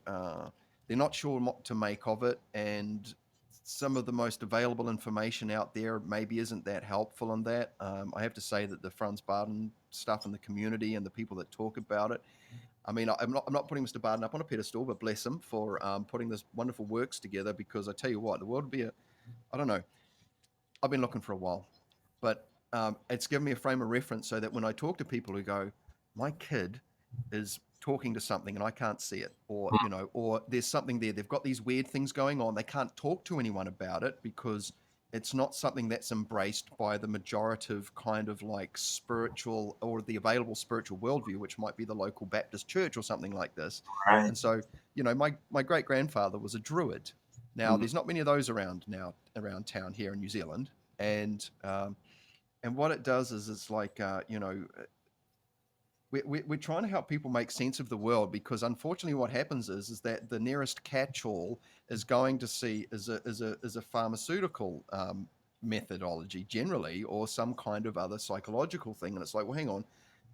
not sure what to make of it. And some of the most available information out there maybe isn't that helpful in that. I have to say that the Franz Bardon stuff in the community and the people that talk about it, I mean, I'm not putting Mr. Bardon up on a pedestal, but bless him for putting this wonderful works together, because I tell you what, the world would be I don't know. I've been looking for a while, but it's given me a frame of reference so that when I talk to people who go, my kid is talking to something and I can't see it, or there's something there, they've got these weird things going on, they can't talk to anyone about it because it's not something that's embraced by the majorative kind of like spiritual or the available spiritual worldview, which might be the local Baptist church or something like this. Right. And so, my great grandfather was a druid. Now, there's not many of those around town here in New Zealand, and what it does is it's like, we're trying to help people make sense of the world, because unfortunately what happens is that the nearest catch-all is going to see is a pharmaceutical methodology generally, or some kind of other psychological thing, and it's like, well, hang on,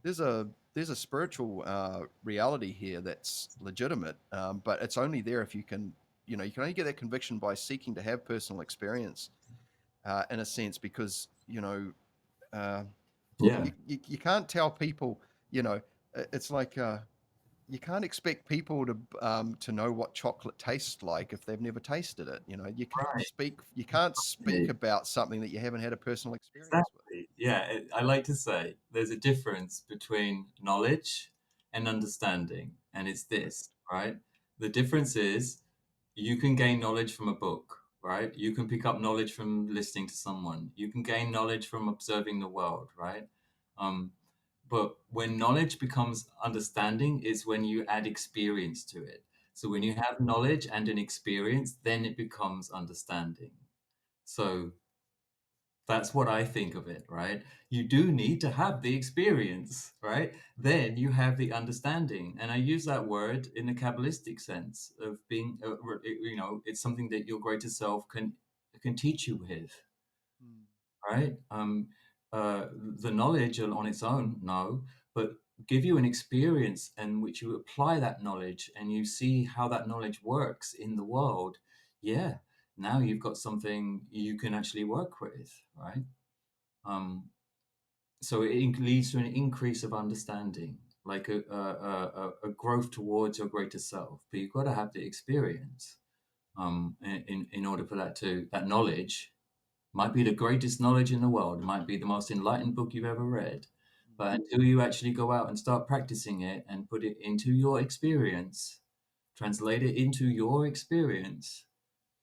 there's a spiritual reality here that's legitimate, but it's only there if you can, you can only get that conviction by seeking to have personal experience, in a sense, because uh, Yeah. you can't tell people, it's like, you can't expect people to know what chocolate tastes like if they've never tasted it. Right. You can't speak about something that you haven't had a personal experience with. Exactly. Yeah. I like to say there's a difference between knowledge and understanding, and it's this, right? The difference is you can gain knowledge from a book, right? You can pick up knowledge from listening to someone. You can gain knowledge from observing the world, right? Um, but when knowledge becomes understanding is when you add experience to it. So when you have knowledge and an experience, then it becomes understanding. So that's what I think of it, right? You do need to have the experience, right? Then you have the understanding. And I use that word in a Kabbalistic sense of being, it's something that your greater self can teach you with, Hmm. right? The knowledge on its own, no, but give you an experience in which you apply that knowledge and you see how that knowledge works in the world. Yeah, now you've got something you can actually work with, right? Um, so it leads to an increase of understanding, like a growth towards your greater self. But you've got to have the experience in order for that knowledge might be the greatest knowledge in the world. It might be the most enlightened book you've ever read. But until you actually go out and start practicing it and put it into your experience, translate it into your experience,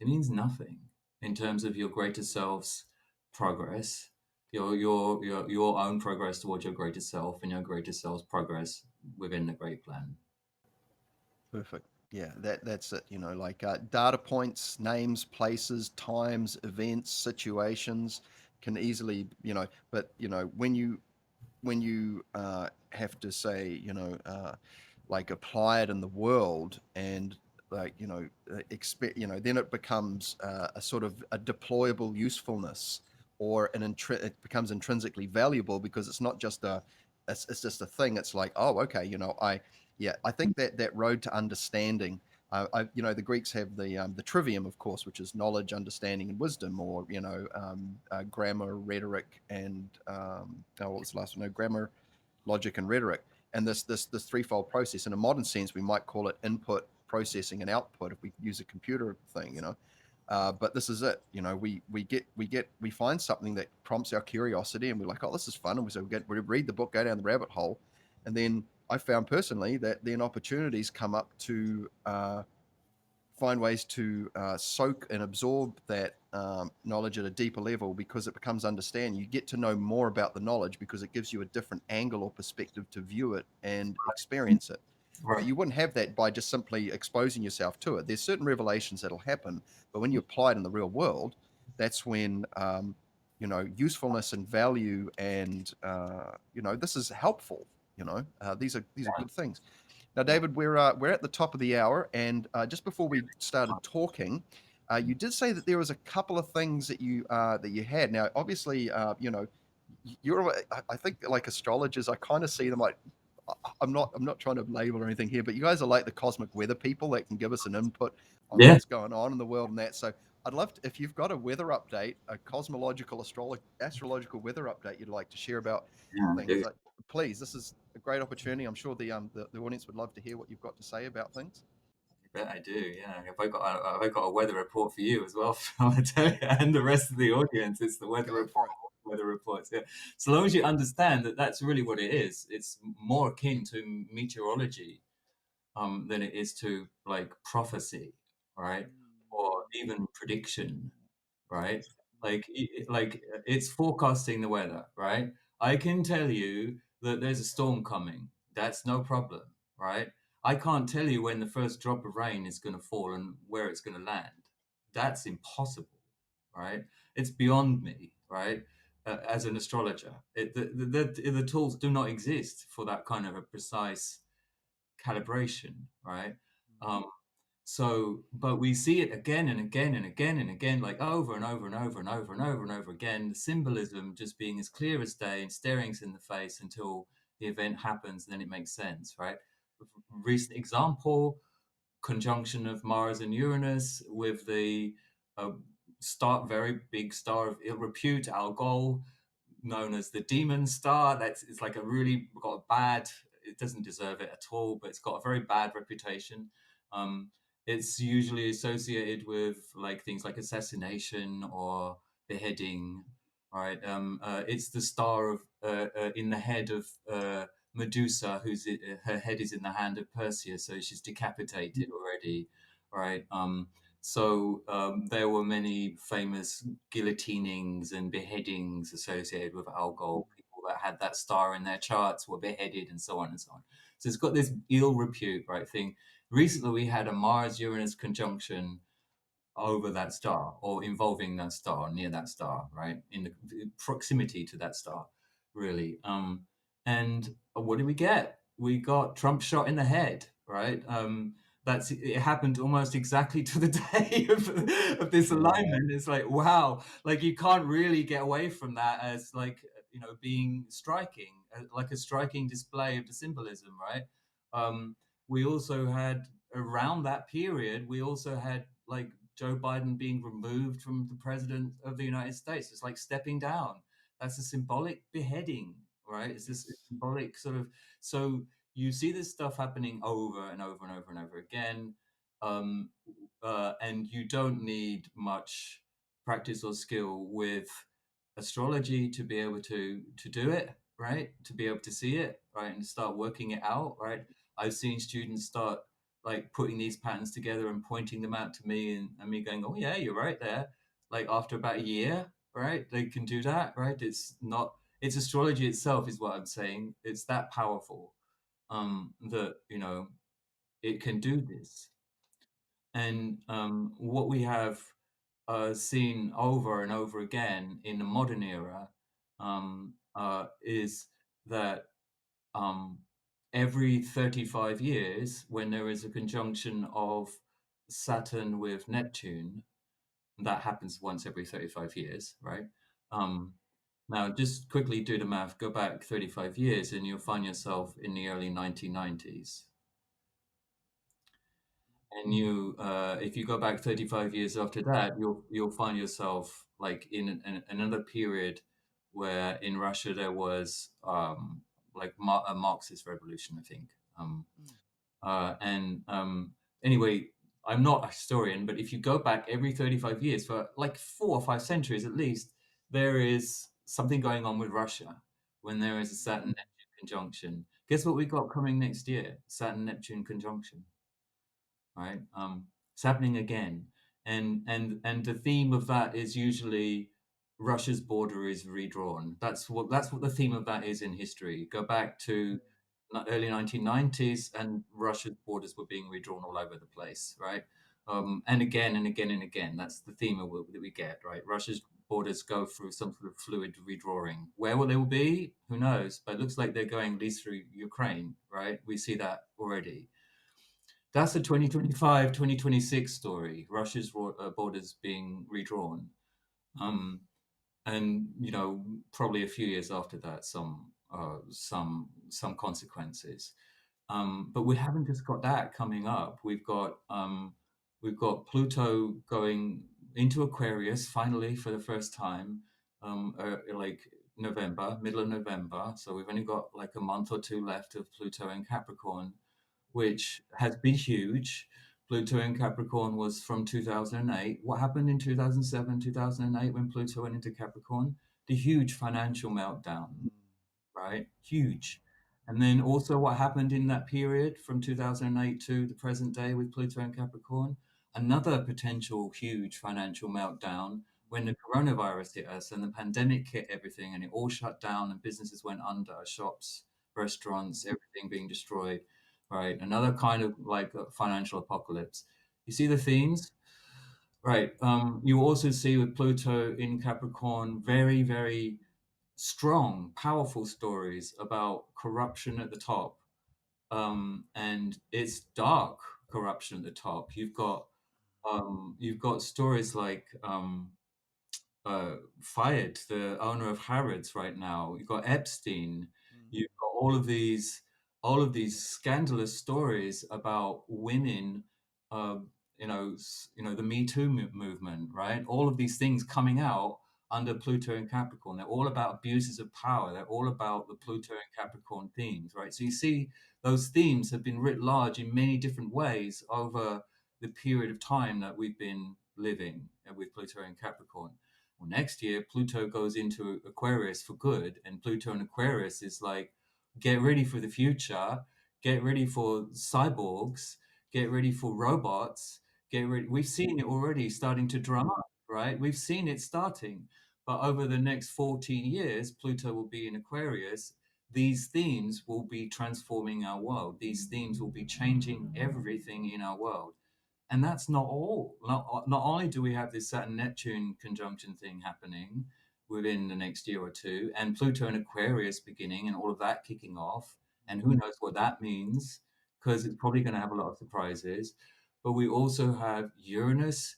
it means nothing in terms of your greater self's progress, your own progress towards your greater self and your greater self's progress within the great plan. Perfect. Yeah, that's it. Like, data points, names, places, times, events, situations can easily, but when you have to say, like, apply it in the world, and like, expect, then it becomes a sort of a deployable usefulness, or it becomes intrinsically valuable, because it's not just it's just a thing. It's like, oh, okay, I think that road to understanding, The Greeks have the trivium, of course, which is knowledge, understanding, and wisdom, or grammar, rhetoric, and what was the last one? No, grammar, logic, and rhetoric. And this threefold process, in a modern sense, we might call it input, processing, and output if we use a computer thing. But this is it. We find something that prompts our curiosity, and we're like, oh, this is fun, and we read the book, go down the rabbit hole, and then I found personally that then opportunities come up to find ways to soak and absorb that knowledge at a deeper level, because it becomes understand. You get to know more about the knowledge because it gives you a different angle or perspective to view it and experience it. But Right. you wouldn't have that by just simply exposing yourself to it. There's certain revelations that'll happen, but when you apply it in the real world, that's when usefulness and value and this is helpful. These are good things. Now, Yeah. David, we're at the top of the hour, and just before we started talking, you did say that there was a couple of things that you had. Now, obviously, you're I think like astrologers, I kind of see them like I'm not trying to label or anything here, but you guys are like the cosmic weather people that can give us an input on Yeah. what's going on in the world and that. So I'd love to, if you've got a weather update, a cosmological astrological weather update you'd like to share about Yeah. I things. do. Like, please, this is a great opportunity. I'm sure the audience would love to hear what you've got to say about things. I bet I do. Yeah. Have I got a weather report for you as well? I tell you, and the rest of the audience, it's the weather Go report. for it. Weather reports. Yeah. So long as you understand that that's really what it is. It's more akin to meteorology than it is to like prophecy, right? Or even prediction, right? It's forecasting the weather, right? I can tell you that there's a storm coming. That's no problem, right? I can't tell you when the first drop of rain is going to fall and where it's going to land. That's impossible, right? It's beyond me, right? As an astrologer, the tools do not exist for that kind of a precise calibration, right? Um, but we see it again and again and again and again, like over and over and over and over and over and over again. The symbolism just being as clear as day and staring us in the face until the event happens, and then it makes sense, right? Recent example: conjunction of Mars and Uranus with the uh, very big star of ill repute, Algol, known as the demon star. It's like a really got a bad. It doesn't deserve it at all, but it's got a very bad reputation. Um, it's usually associated with like things like assassination or beheading. Right. It's the star of in the head of Medusa, her head is in the hand of Perseus, so she's decapitated already. Right. There were many famous guillotinings and beheadings associated with Algol. People that had that star in their charts were beheaded, and so on and so on. So it's got this ill repute, right thing. Recently, we had a Mars-Uranus conjunction over that star, or involving that star, near that star, right, in the proximity to that star, really. And what did we get? We got Trump shot in the head, right? It happened almost exactly to the day of this alignment. It's like, wow, like you can't really get away from that as like being striking, like a striking display of the symbolism, right? um we also had, around that period, we also had like Joe Biden being removed from the president of the United States. It's like stepping down. That's a symbolic beheading, right? It's this Yes. symbolic sort of. So you see this stuff happening over and over and over and over again, um, and you don't need much practice or skill with astrology to be able to do it, right? To be able to see it, right, and start working it out, right? I've seen students start like putting these patterns together and pointing them out to me, and me going, oh yeah, you're right there. Like after about a year, right? They can do that, right? It's astrology itself is what I'm saying. It's that powerful, that, it can do this. And what we have seen over and over again in the modern era is that um, every 35 years, when there is a conjunction of Saturn with Neptune, that happens once every 35 years, right? Um, Now, just quickly do the math, go back 35 years, and you'll find yourself in the early 1990s. And you, if you go back 35 years after that, you'll find yourself like in another period where in Russia there was like a Marxist revolution, I think. Mm. And anyway, I'm not a historian, but if you go back every 35 years for like 4 or 5 centuries at least, there is something going on with Russia when there is a Saturn Neptune conjunction. Guess what we got coming next year? Saturn Neptune conjunction, right? It's happening again, and the theme of that is usually Russia's border is redrawn. That's what the theme of that is in history. Go back to early 1990s, and Russia's borders were being redrawn all over the place, right? And again and again and again. That's the theme that we get, right? Russia's borders go through some sort of fluid redrawing. Where will they be? Who knows? But it looks like they're going at least through Ukraine, right? We see that already. That's a 2025, 2026 story. Russia's borders being redrawn. Um, and probably a few years after that, some consequences. But we haven't just got that coming up. We've got Pluto going into Aquarius finally for the first time, like November, middle of November. So we've only got like a month or two left of Pluto in Capricorn, which has been huge. Pluto in Capricorn was from 2008. What happened in 2007, 2008 when Pluto went into Capricorn? The huge financial meltdown, Mm. right? Huge. And then also what happened in that period from 2008 to the present day with Pluto and Capricorn? Another potential huge financial meltdown when the coronavirus hit us and the pandemic hit everything and it all shut down and businesses went under, shops, restaurants, everything being destroyed, right? Another kind of like a financial apocalypse. You see the themes? Right. You also see with Pluto in Capricorn very, very strong, powerful stories about corruption at the top. And it's dark corruption at the top. You've got stories like fired the owner of Harrods right now. You've got Epstein. Mm. You've got all of these scandalous stories about women. Uh, the Me Too movement, right? All of these things coming out under Pluto and Capricorn. They're all about abuses of power. They're all about the Pluto and Capricorn themes, right? So you see, those themes have been writ large in many different ways over the period of time that we've been living with Pluto and Capricorn. Well, next year, Pluto goes into Aquarius for good, and Pluto in Aquarius is like, get ready for the future, get ready for cyborgs, get ready for robots, get ready. We've seen it already starting to drum up, right? We've seen it starting. But over the next 14 years, Pluto will be in Aquarius. These themes will be transforming our world. These themes will be changing everything in our world. And that's not all. Not only do we have this Saturn Neptune conjunction thing happening within the next year or two, and Pluto and Aquarius beginning, and all of that kicking off, and who knows what that means, because it's probably going to have a lot of surprises. But we also have Uranus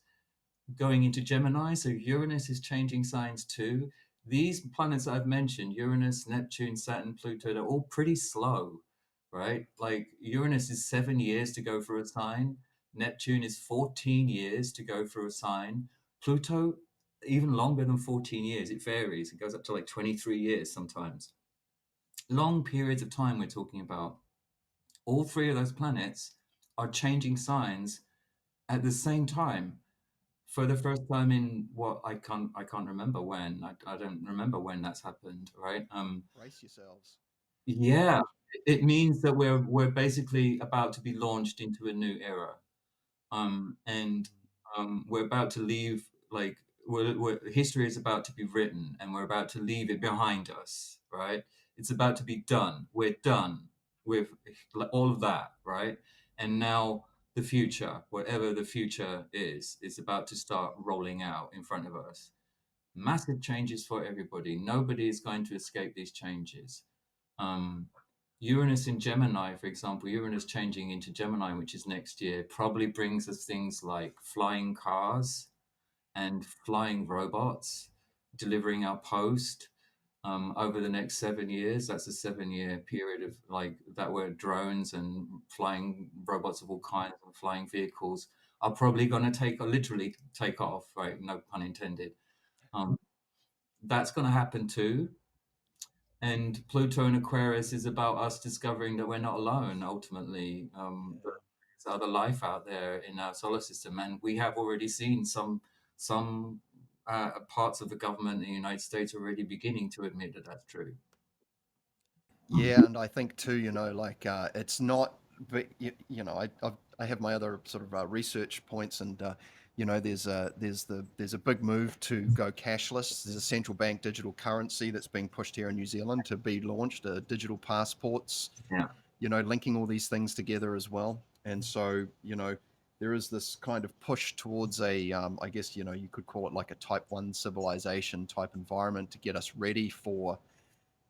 going into Gemini. So Uranus is changing signs too. These planets I've mentioned, Uranus, Neptune, Saturn, Pluto, they're all pretty slow, right? Like Uranus is 7 years to go through a sign, Neptune is 14 years to go through a sign, Pluto, even longer than 14 years. It varies, it goes up to like 23 years sometimes. Long periods of time we're talking about. All three of those planets are changing signs at the same time for the first time in what I can't remember when. I don't remember when that's happened, right? Brace yourselves. Yeah, it means that we're basically about to be launched into a new era. And Mm. we're about to leave, like history is about to be written, and we're about to leave it behind us, right? It's about to be done. We're done with all of that, right? And now the future, whatever the future is about to start rolling out in front of us. Massive changes for everybody. Nobody is going to escape these changes. um, Uranus in Gemini, for example, Uranus changing into Gemini, which is next year, probably brings us things like flying cars and flying robots delivering our post. over the next 7 years. That's a 7-year period of like that where drones and flying robots of all kinds and flying vehicles are probably going to literally take off, right? No pun intended. Um, that's going to happen too. And Pluto and Aquarius is about us discovering that we're not alone ultimately. There's other life out there in our solar system, and we have already seen some parts of the government in the United States already beginning to admit that that's true. Yeah, and I think too, like it's not, but I have my other sort of research points, and there's a big move to go cashless. There's a central bank digital currency that's being pushed here in New Zealand to be launched, digital passports, Yeah. linking all these things together as well. And so, there is this kind of push towards I guess, you could call it like a type 1 civilization type environment to get us ready for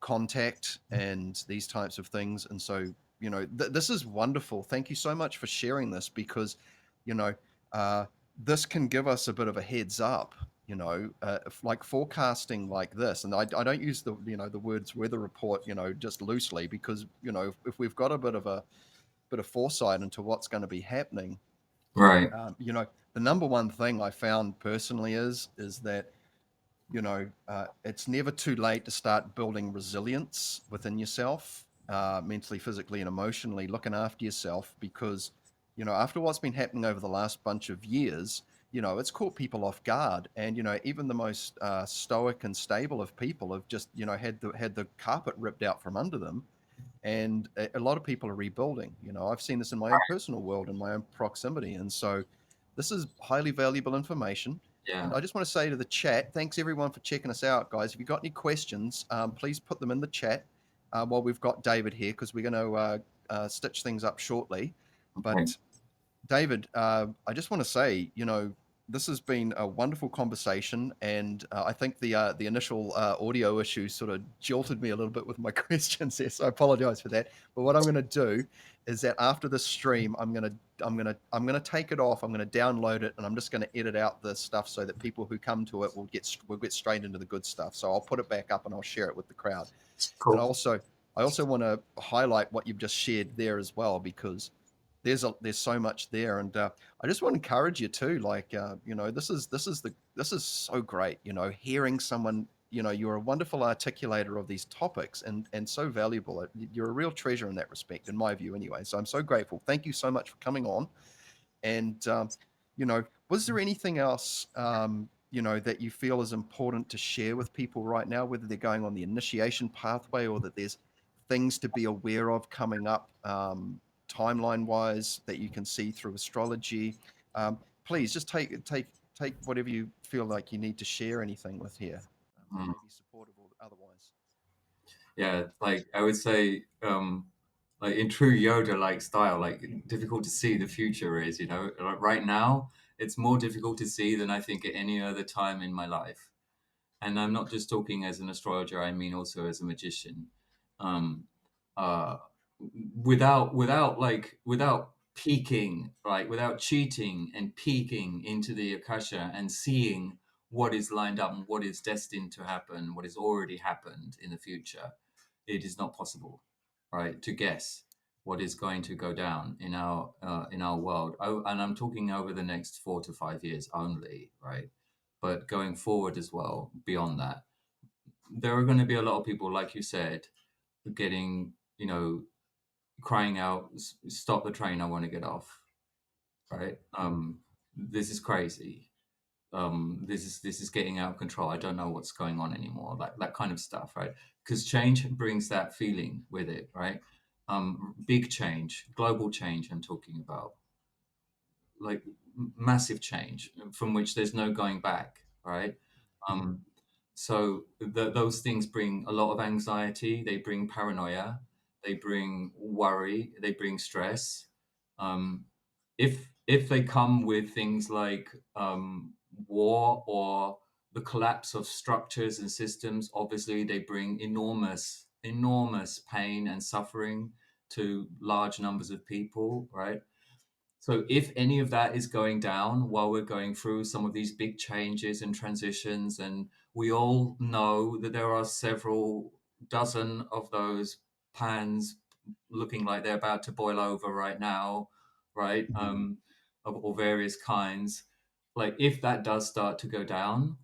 contact and these types of things. And so, this is wonderful. Thank you so much for sharing this because, you know, uh, this can give us a bit of a heads up. Like forecasting like this, and I don't use the words weather report, just loosely because if we've got a bit of foresight into what's going to be happening, Right. the number one thing I found personally is that it's never too late to start building resilience within yourself, mentally, physically, and emotionally, looking after yourself because, after what's been happening over the last bunch of years, it's caught people off guard. And, even the most stoic and stable of people have just, had the carpet ripped out from under them. And a lot of people are rebuilding. I've seen this in my own personal world, in my own proximity. And so this is highly valuable information. And Yeah. I just want to say to the chat, thanks everyone for checking us out, guys. If you've got any questions, please put them in the chat while we've got David here, because we're going to stitch things up shortly. Okay. But David, I just want to say, this has been a wonderful conversation, and I think the initial audio issue sort of jolted me a little bit with my questions there, so I apologize for that. But what I'm going to do is that after this stream, I'm gonna take it off. I'm going to download it, and I'm just going to edit out the stuff so that people who come to it will get straight into the good stuff. So I'll put it back up and I'll share it with the crowd. And Cool. I also want to highlight what you've just shared there as well because there's so much there, and I just want to encourage you too. Like this is so great. Hearing someone. You're a wonderful articulator of these topics, and so valuable. You're a real treasure in that respect, in my view, anyway. So I'm so grateful. Thank you so much for coming on. And was there anything else that you feel is important to share with people right now, whether they're going on the initiation pathway or that there's things to be aware of coming up timeline wise that you can see through astrology? Please just take whatever you feel like you need to share anything with here that Mm. may be supportive or otherwise. Yeah, like I would say, like in true Yoda like style, like difficult to see the future is, like right now it's more difficult to see than I think at any other time in my life. And I'm not just talking as an astrologer, I mean also as a magician. Um, uh, without peeking, right, without cheating and peeking into the akasha and seeing what is lined up and what is destined to happen, what has already happened in the future, it is not possible, right, to guess what is going to go down in our world. Oh, and I'm talking over the next 4 to 5 years only, right? But going forward as well, beyond that, there are going to be a lot of people, like you said, getting, crying out, "Stop the train! I want to get off!" Right? This is crazy. This is getting out of control. I don't know what's going on anymore. Like that kind of stuff, right? Because change brings that feeling with it, right? Big change, global change. I'm talking about like massive change from which there's no going back, right? Um, so those things bring a lot of anxiety. They bring paranoia. They bring worry. They bring stress. Um, if they come with things like war or the collapse of structures and systems, obviously they bring enormous pain and suffering to large numbers of people, right? So if any of that is going down while we're going through some of these big changes and transitions and We all know that there are several dozen of those pans looking like they're about to boil over right now, right? Of all various kinds. Like if that does start to go down,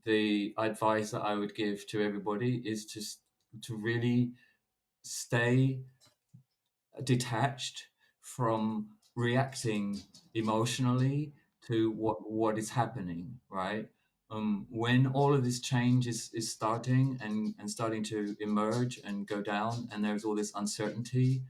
the advice that I would give to everybody is just to really stay detached from reacting emotionally to what is happening, right? When all of this change is starting and starting to emerge and go down, and there's all this uncertainty,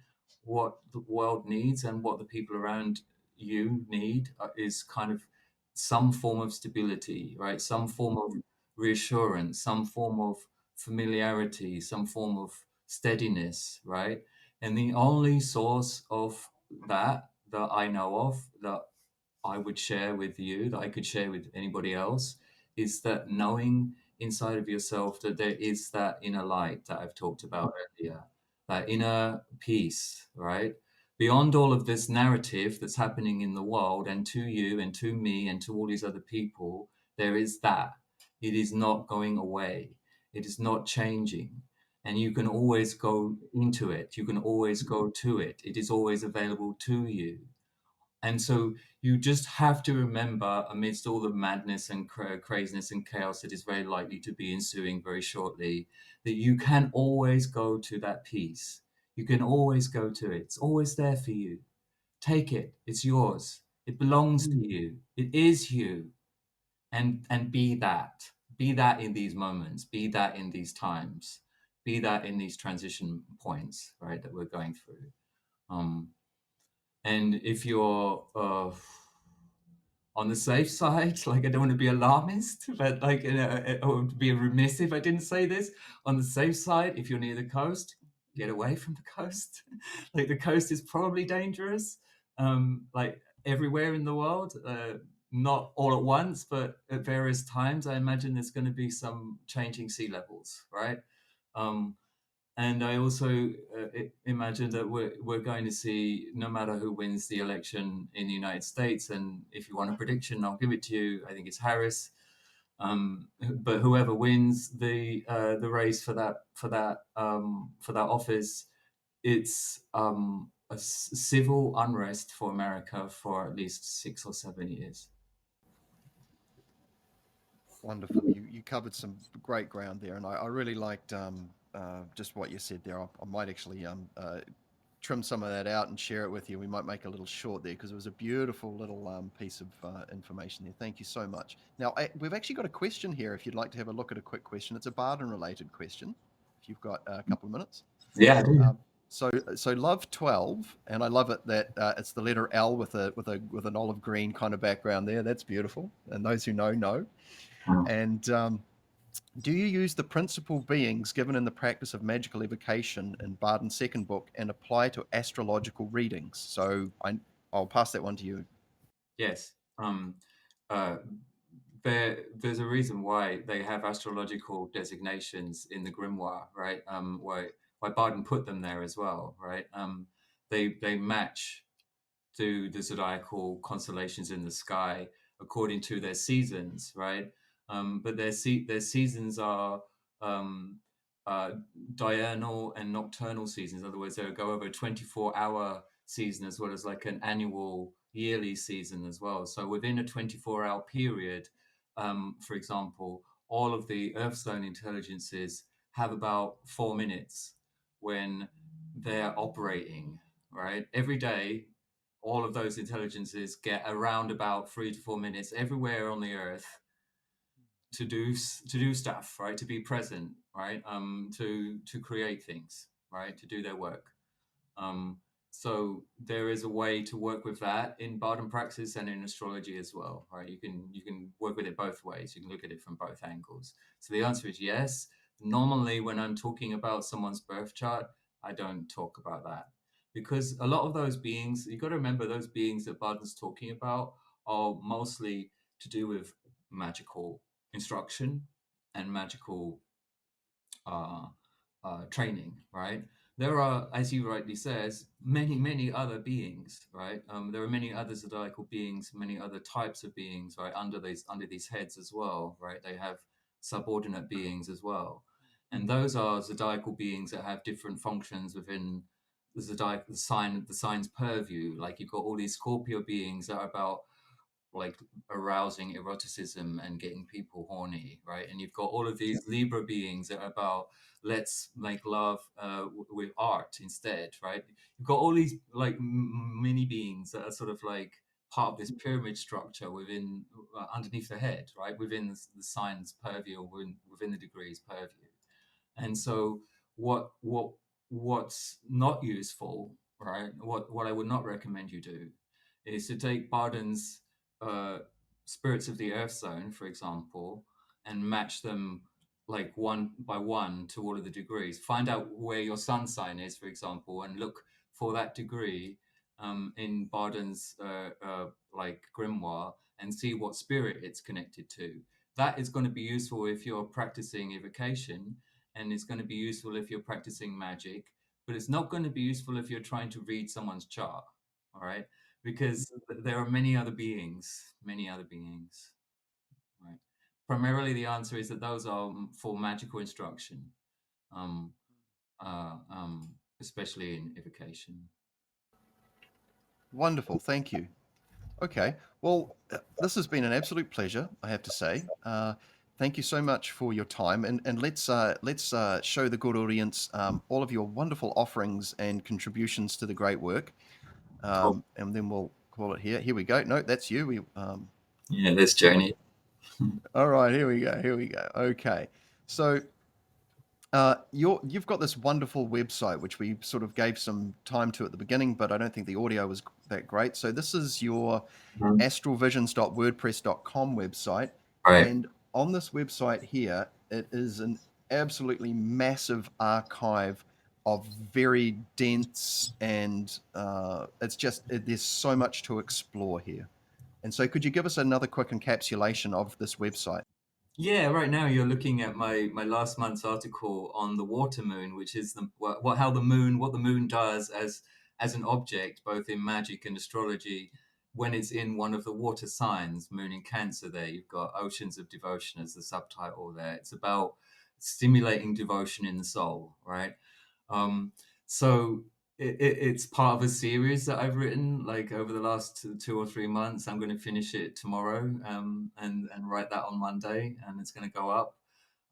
what the world needs and what the people around you need is kind of some form of stability, right? Some form of reassurance, some form of familiarity, some form of steadiness, right? And the only source of that I know of, that I would share with you, that I could share with anybody else, is that knowing inside of yourself that there is that inner light that I've talked about earlier, that inner peace, right? Beyond all of this narrative that's happening in the world and to you and to me and to all these other people, there is that. It is not going away. It is not changing. And you can always go into it. You can always go to it. It is always available to you. And so you just have to remember, amidst all the madness and craziness and chaos that is very likely to be ensuing very shortly, that you can always go to that peace. You can always go to it. It's always there for you. Take it. It's yours. It belongs to you. It is you. And be that. Be that in these moments. Be that in these times. Be that in these transition points, right, that we're going through. Um, and if you're on the safe side, like I don't want to be alarmist, but like I would be remiss if I didn't say this. On the safe side, if you're near the coast, get away from the coast. Like the coast is probably dangerous, like everywhere in the world. Not all at once, but at various times. I imagine there's going to be some changing sea levels, right? Um, and I also imagine that we're going to see, no matter who wins the election in the United States, and if you want a prediction, I'll give it to you. I think it's Harris. But whoever wins the race for that office, it's a civil unrest for America for at least 6 or 7 years. Wonderful. You covered some great ground there, and I really liked just what you said there. I might actually trim some of that out and share it with you. We might make a little short there because it was a beautiful little piece of information there. Thank you so much. Now, we've actually got a question here if you'd like to have a look at a quick question. It's a Bardon related question, if you've got a couple of minutes. Yeah, I do. So love 12, and I love it that it's the letter L with an olive green kind of background there. That's beautiful, and those who know. And do you use the principal beings given in the practice of magical evocation in Bardon's second book and apply to astrological readings? So I'll pass that one to you. Yes. Uh, there's a reason why they have astrological designations in the grimoire, right? Why Bardon put them there as well, right? They match to the zodiacal constellations in the sky according to their seasons, right? But their seasons are um, uh, diurnal and nocturnal seasons. In other words, they'll go over a 24-hour season as well as like an annual yearly season as well. So within a 24-hour period, for example, all of the Earth zone intelligences have about 4 minutes when they're operating, right? Every day, all of those intelligences get around about 3 to 4 minutes everywhere on the earth to do stuff, right? To be present, right? To create things, right? To do their work. Um, so there is a way to work with that in Bardon praxis and in astrology as well, right? You can work with it both ways. You can look at it from both angles. So the answer is yes. Normally, when I'm talking about someone's birth chart, I don't talk about that because a lot of those beings, you got to remember, those beings that Bardon's talking about are mostly to do with magical instruction and magical uh, training, right? There are, as you rightly says, many, many other beings, right? There are many other zodiacal beings, many other types of beings, right? Under these heads as well, right? They have subordinate beings as well. And those are zodiacal beings that have different functions within the zodiac, the sign's purview. Like you've got all these Scorpio beings that are about like arousing eroticism and getting people horny, right? And you've got all of these Libra beings that are about let's make love with art instead, right? You've got all these like mini beings that are sort of like part of this pyramid structure within underneath the head, right? Within the sign's purview, or within the degrees purview. And so what's not useful, right? What I would not recommend you do is to take Bardon's uh, spirits of the Earth zone, for example, and match them like one by one to all of the degrees. Find out where your sun sign is, for example, and look for that degree in Bardon's like grimoire, and see what spirit it's connected to. That is going to be useful if you're practicing evocation, and it's going to be useful if you're practicing magic, but it's not going to be useful if you're trying to read someone's chart. All right, because there are many other beings, right? Primarily, the answer is that those are for magical instruction, um, especially in evocation. Wonderful. Thank you. Okay. Well, this has been an absolute pleasure, I have to say. Thank you so much for your time, and let's show the good audience all of your wonderful offerings and contributions to the great work, Cool. and then we'll call it here. Here we go. No, that's you. Yeah, this journey. All right. Here we go. Here we go. Okay. So you've got this wonderful website, which we sort of gave some time to at the beginning, but I don't think the audio was that great. So this is your Mhm. astralvisions.wordpress.com website. Right. And on this website here, it is an absolutely massive archive of very dense and there's so much to explore here. And so could you give us another quick encapsulation of this website? Yeah, right now you're looking at my last month's article on the water moon, which is what the moon does as an object, both in magic and astrology, when it's in one of the water signs, moon in Cancer. There, you've got Oceans of Devotion as the subtitle. There, it's about stimulating devotion in the soul, right? Um, so it's part of a series that I've written like over the last 2 or 3 months. I'm going to finish it tomorrow, and write that on Monday, and it's going to go up.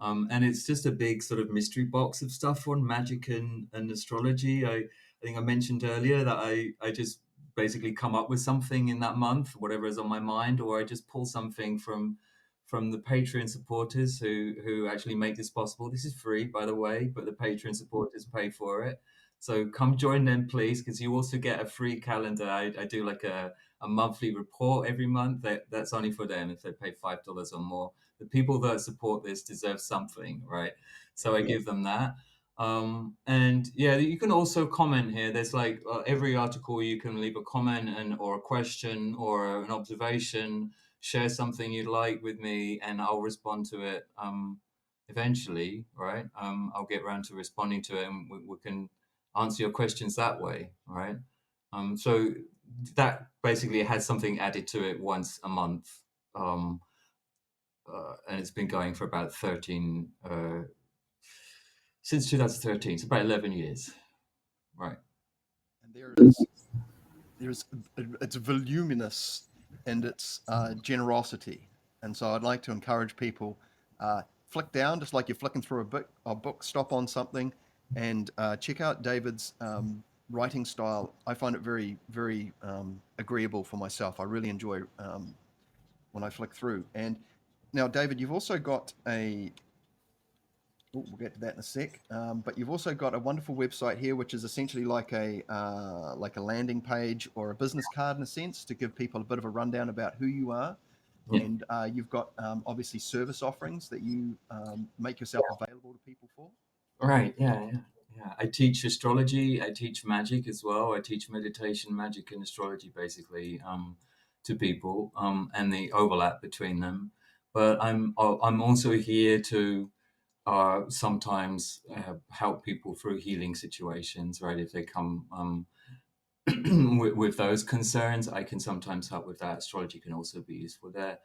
And it's just a big sort of mystery box of stuff on magic and astrology. I think I mentioned earlier that I just basically come up with something in that month, whatever is on my mind, or I just pull something from the Patreon supporters who actually make this possible. This is free, by the way, but the Patreon supporters pay for it. So come join them, please, because you also get a free calendar. I do like a monthly report every month. That's only for them if they pay $5 or more. The people that support this deserve something, right? So I give them that. And yeah, you can also comment here. There's like every article you can leave a comment or a question or an observation, share something you'd like with me, and I'll respond to it eventually, right? I'll get around to responding to it, and we can answer your questions that way, right? So that basically has something added to it once a month, um, and it's been going for about 13 since 2013, so about 11 years, right? And there's it's voluminous in its generosity, and so I'd like to encourage people flick down just like you're flicking through a book, stop on something, and check out David's writing style. I find it very very agreeable for myself. I really enjoy when I flick through. And now, David, you've also got a we'll get to that in a sec. But you've also got a wonderful website here, which is essentially like a landing page or a business card in a sense to give people a bit of a rundown about who you are. Yeah. And you've got obviously service offerings that you make yourself available to people for. Right. Yeah. Yeah. Yeah. I teach astrology. I teach magic as well. I teach meditation, magic, and astrology basically to people, and the overlap between them. But I'm also here to sometimes help people through healing situations, right? If they come with those concerns, I can sometimes help with that. Astrology can also be useful there.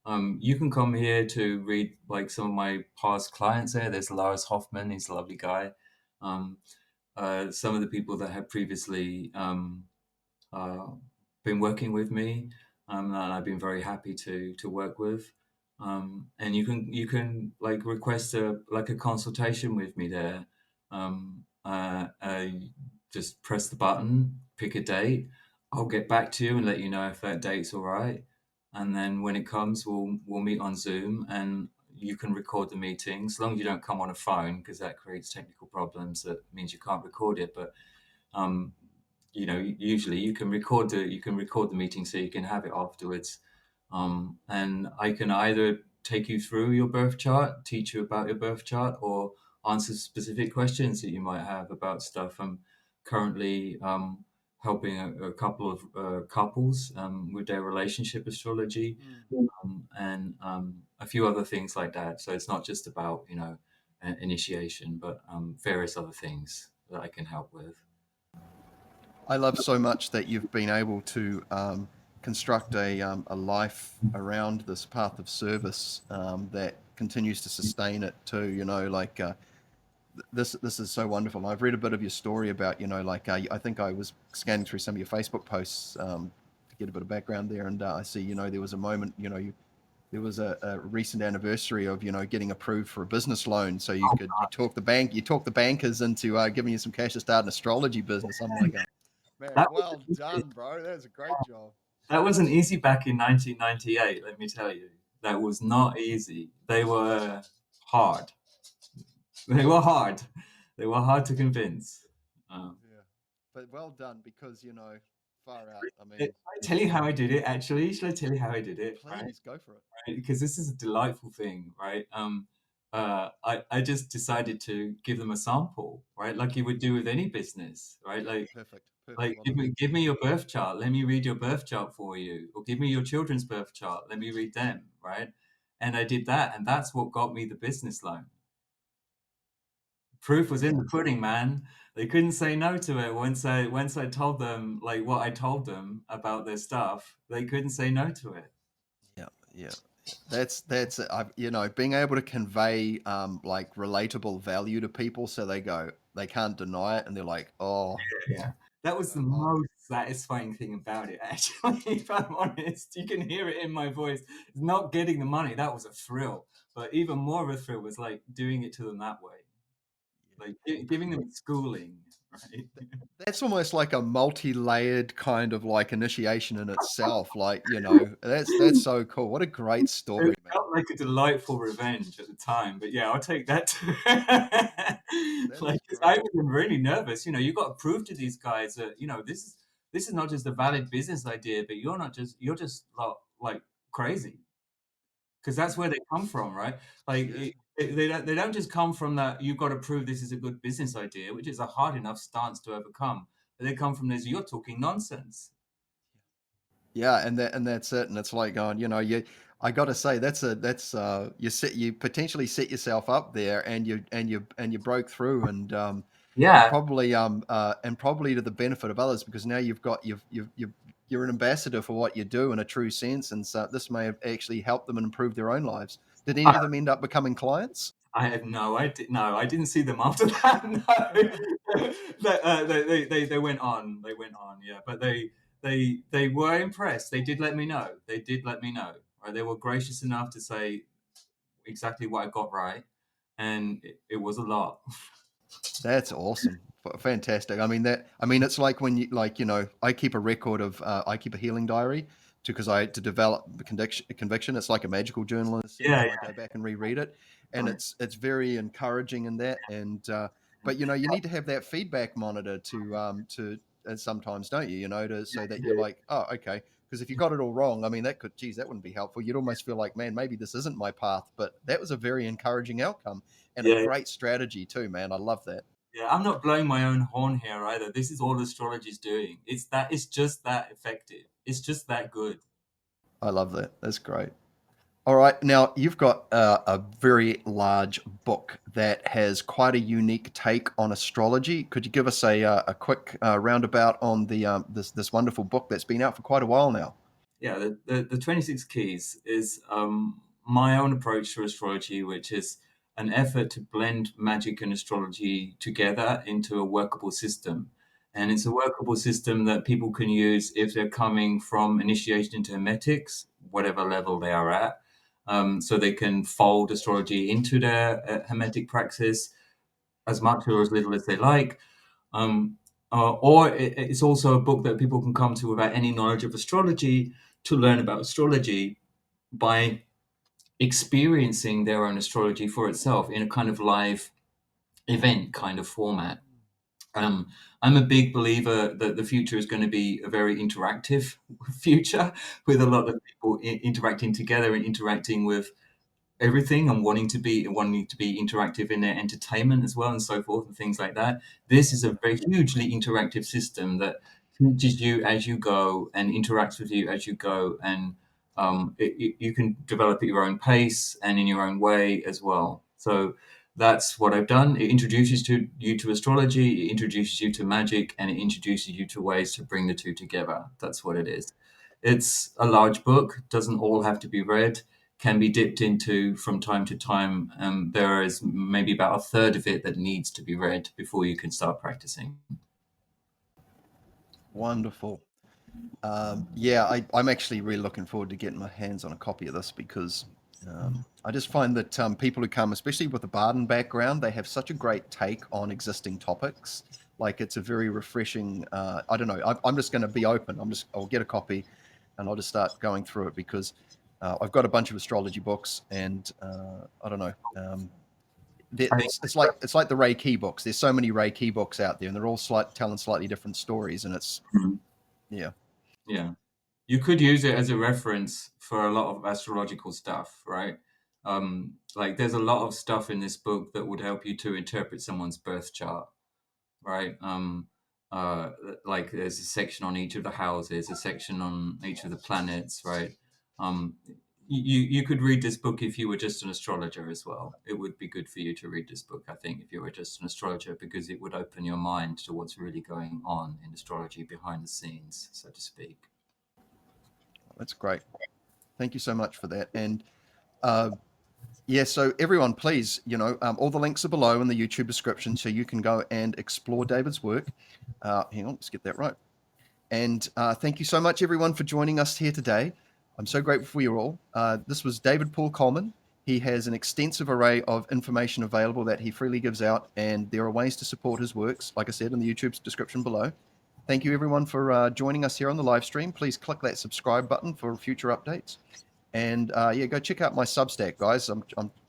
You can come here to read like some of my past clients there. There's Lars Hoffman, he's a lovely guy. Um, some of the people that have previously uh, been working with me, and I've been very happy to work with. And you can like request a consultation with me there. Just press the button, pick a date. I'll get back to you and let you know if that date's all right. And then when it comes, we'll meet on Zoom, and you can record the meeting as long as you don't come on a phone, because that creates technical problems. That means you can't record it, but um, usually you can record the meeting so you can have it afterwards. And I can either take you through your birth chart, teach you about your birth chart, or answer specific questions that you might have about stuff. I'm currently helping a couple of couples with their relationship astrology, Mm. and a few other things like that. So it's not just about initiation, but various other things that I can help with. I love so much that you've been able to construct a life around this path of service that continues to sustain it too. Like this is so wonderful. I've read a bit of your story about, like I think I was scanning through some of your Facebook posts to get a bit of background there, and I see, there was a moment, there was a recent anniversary of, getting approved for a business loan, so you talk the bankers into giving you some cash to start an astrology business. I'm like, man, That well done, bro. That was a great job. that wasn't easy back in 1998. Let me tell you, that was not easy. They were hard. They were hard. They were hard to convince. Um, Yeah, but well done because far out. I I mean, tell you how I did it. Actually, should I tell you how I did it? Right, please go for it. right. Because this is a delightful thing, right? I just decided to give them a sample, right, like you would do with any business, right? Yeah, Like perfect, perfect. Like, Love give it. me give me your birth chart. Let me read your birth chart for you, or give me your children's birth chart. Let me read them, right? And I did that, and that's what got me the business loan. Proof was in Yeah, the pudding, man. They couldn't say no to it once I told them like what I told them about their stuff. They couldn't say no to it. yeah, yeah. That's being able to convey like relatable value to people, so they can't deny it, and they're like, oh, Yeah, that was the oh, most satisfying thing about it. Actually, if I'm honest, you can hear it in my voice. Not getting the money, that was a thrill. But even more of a thrill was like doing it to them that way. Like giving them schooling, right? that's almost like a multi-layered kind of like initiation in itself. Like, that's so cool. What a great It story, man. felt like a delightful revenge at the time, but yeah, I'll take that too. That Like, is 'cause I great. was really nervous. You got to prove to these guys that this is not just a valid business idea, but you're just like crazy, because that's where they come from, right? Like Yeah. they don't just come from that you've got to prove this is a good business idea, which is a hard enough stance to overcome. But they come from this, you're talking nonsense. Yeah, and that's it. And it's like going, I got to say that's you potentially set yourself up there, and you broke through, Yeah, and probably to the benefit of others, because now you're an ambassador for what you do in a true sense, and so this may have actually helped them and improved their own lives. Did any of them end up becoming clients? I have no idea. No, I didn't see them after that. No, they went on. They went on. Yeah, but they were impressed. They did let me know. They did let me know. Right? They were gracious enough to say exactly what I got right, and it was a lot. That's awesome. Fantastic. I mean, it's like when I keep a record of, I keep a healing diary because to develop the conviction. It's like a magical journal in a sense, Yeah, and I go back and reread it, and yeah. it's very encouraging in that. But you need to have that feedback monitor to sometimes, don't you? So that you're like, oh, okay. Because if you got it all wrong, I mean, that wouldn't be helpful. You'd almost feel like, man, maybe this isn't my path. But that was a very encouraging outcome and a Yeah, great strategy too, man. I love that. yeah. I'm not blowing my own horn here either. This is all astrology is doing. It's just that effective. It's just that good. I love that. That's great. All right, now you've got a very large book that has quite a unique take on astrology. Could you give us a quick roundabout on this wonderful book that's been out for quite a while now? yeah, the 26 keys is my own approach to astrology, which is an effort to blend magic and astrology together into a workable system. And it's a workable system that people can use if they're coming from initiation into Hermetics, whatever level they are at. So they can fold astrology into their Hermetic praxis as much or as little as they like. Um, or it's also a book that people can come to without any knowledge of astrology to learn about astrology by experiencing their own astrology for itself in a kind of live event kind of format. Um, I'm a big believer that the future is going to be a very interactive future with a lot of people interacting together and interacting with everything and wanting to be interactive in their entertainment as well and so forth and things like that. This is a very hugely interactive system that teaches you as you go and interacts with you as you go, and you can develop at your own pace and in your own way as well. So that's what I've done. It introduces you to astrology, it introduces you to magic, and it introduces you to ways to bring the two together. That's what it is. It's a large book, doesn't all have to be read, can be dipped into from time to time. There is maybe about a third of it that needs to be read before you can start practicing. Wonderful. Yeah, I'm actually really looking forward to getting my hands on a copy of this because I just find that people who come, especially with a Bardon background, they have such a great take on existing topics. Like it's a very refreshing. I don't know. I'm just going to be open. I'll get a copy, and I'll just start going through it because I've got a bunch of astrology books, and I don't know. I think, It's like the Reiki books. There's so many Reiki books out there, and they're all telling slightly different stories, and it's yeah. yeah, you could use it as a reference for a lot of astrological stuff, right? Like there's a lot of stuff in this book that would help you to interpret someone's birth chart, right? Uh, like there's a section on each of the houses, a section on each of the planets, right? Um, you could read this book if you were just an astrologer as well. It would be good for you to read this book, I think, if you were just an astrologer, because it would open your mind to what's really going on in astrology behind the scenes, so to speak. That's great. Thank you so much for that. And uh, yeah, so everyone, please, all the links are below in the YouTube description, so you can go and explore David's work. Hang on, let's get that right. And thank you so much, everyone, for joining us here today. I'm so grateful for you all. This was David Paul Coleman. He has an extensive array of information available that he freely gives out, and there are ways to support his works, like I said, in the YouTube description below. Thank you, everyone, for joining us here on the live stream. Please click that subscribe button for future updates. And yeah, go check out my Substack, guys. I'm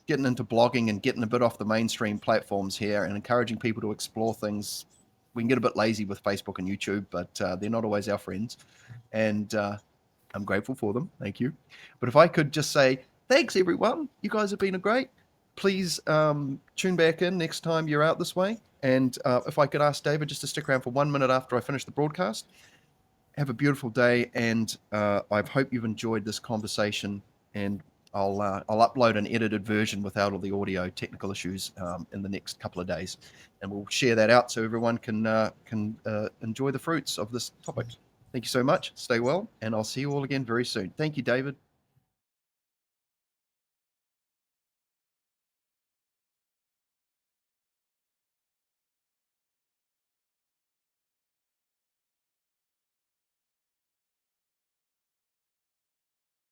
getting into blogging and getting a bit off the mainstream platforms here and encouraging people to explore things. We can get a bit lazy with Facebook and YouTube, but they're not always our friends. And I'm grateful for them. Thank you. But if I could just say, thanks, everyone. You guys have been great. Please tune back in next time you're out this way. And if I could ask David just to stick around for 1 minute after I finish the broadcast. Have a beautiful day, and I hope you've enjoyed this conversation. And I'll upload an edited version without all the audio technical issues in the next couple of days, and we'll share that out so everyone can enjoy the fruits of this topic. Thank you so much. Stay well, and I'll see you all again very soon. Thank you, David.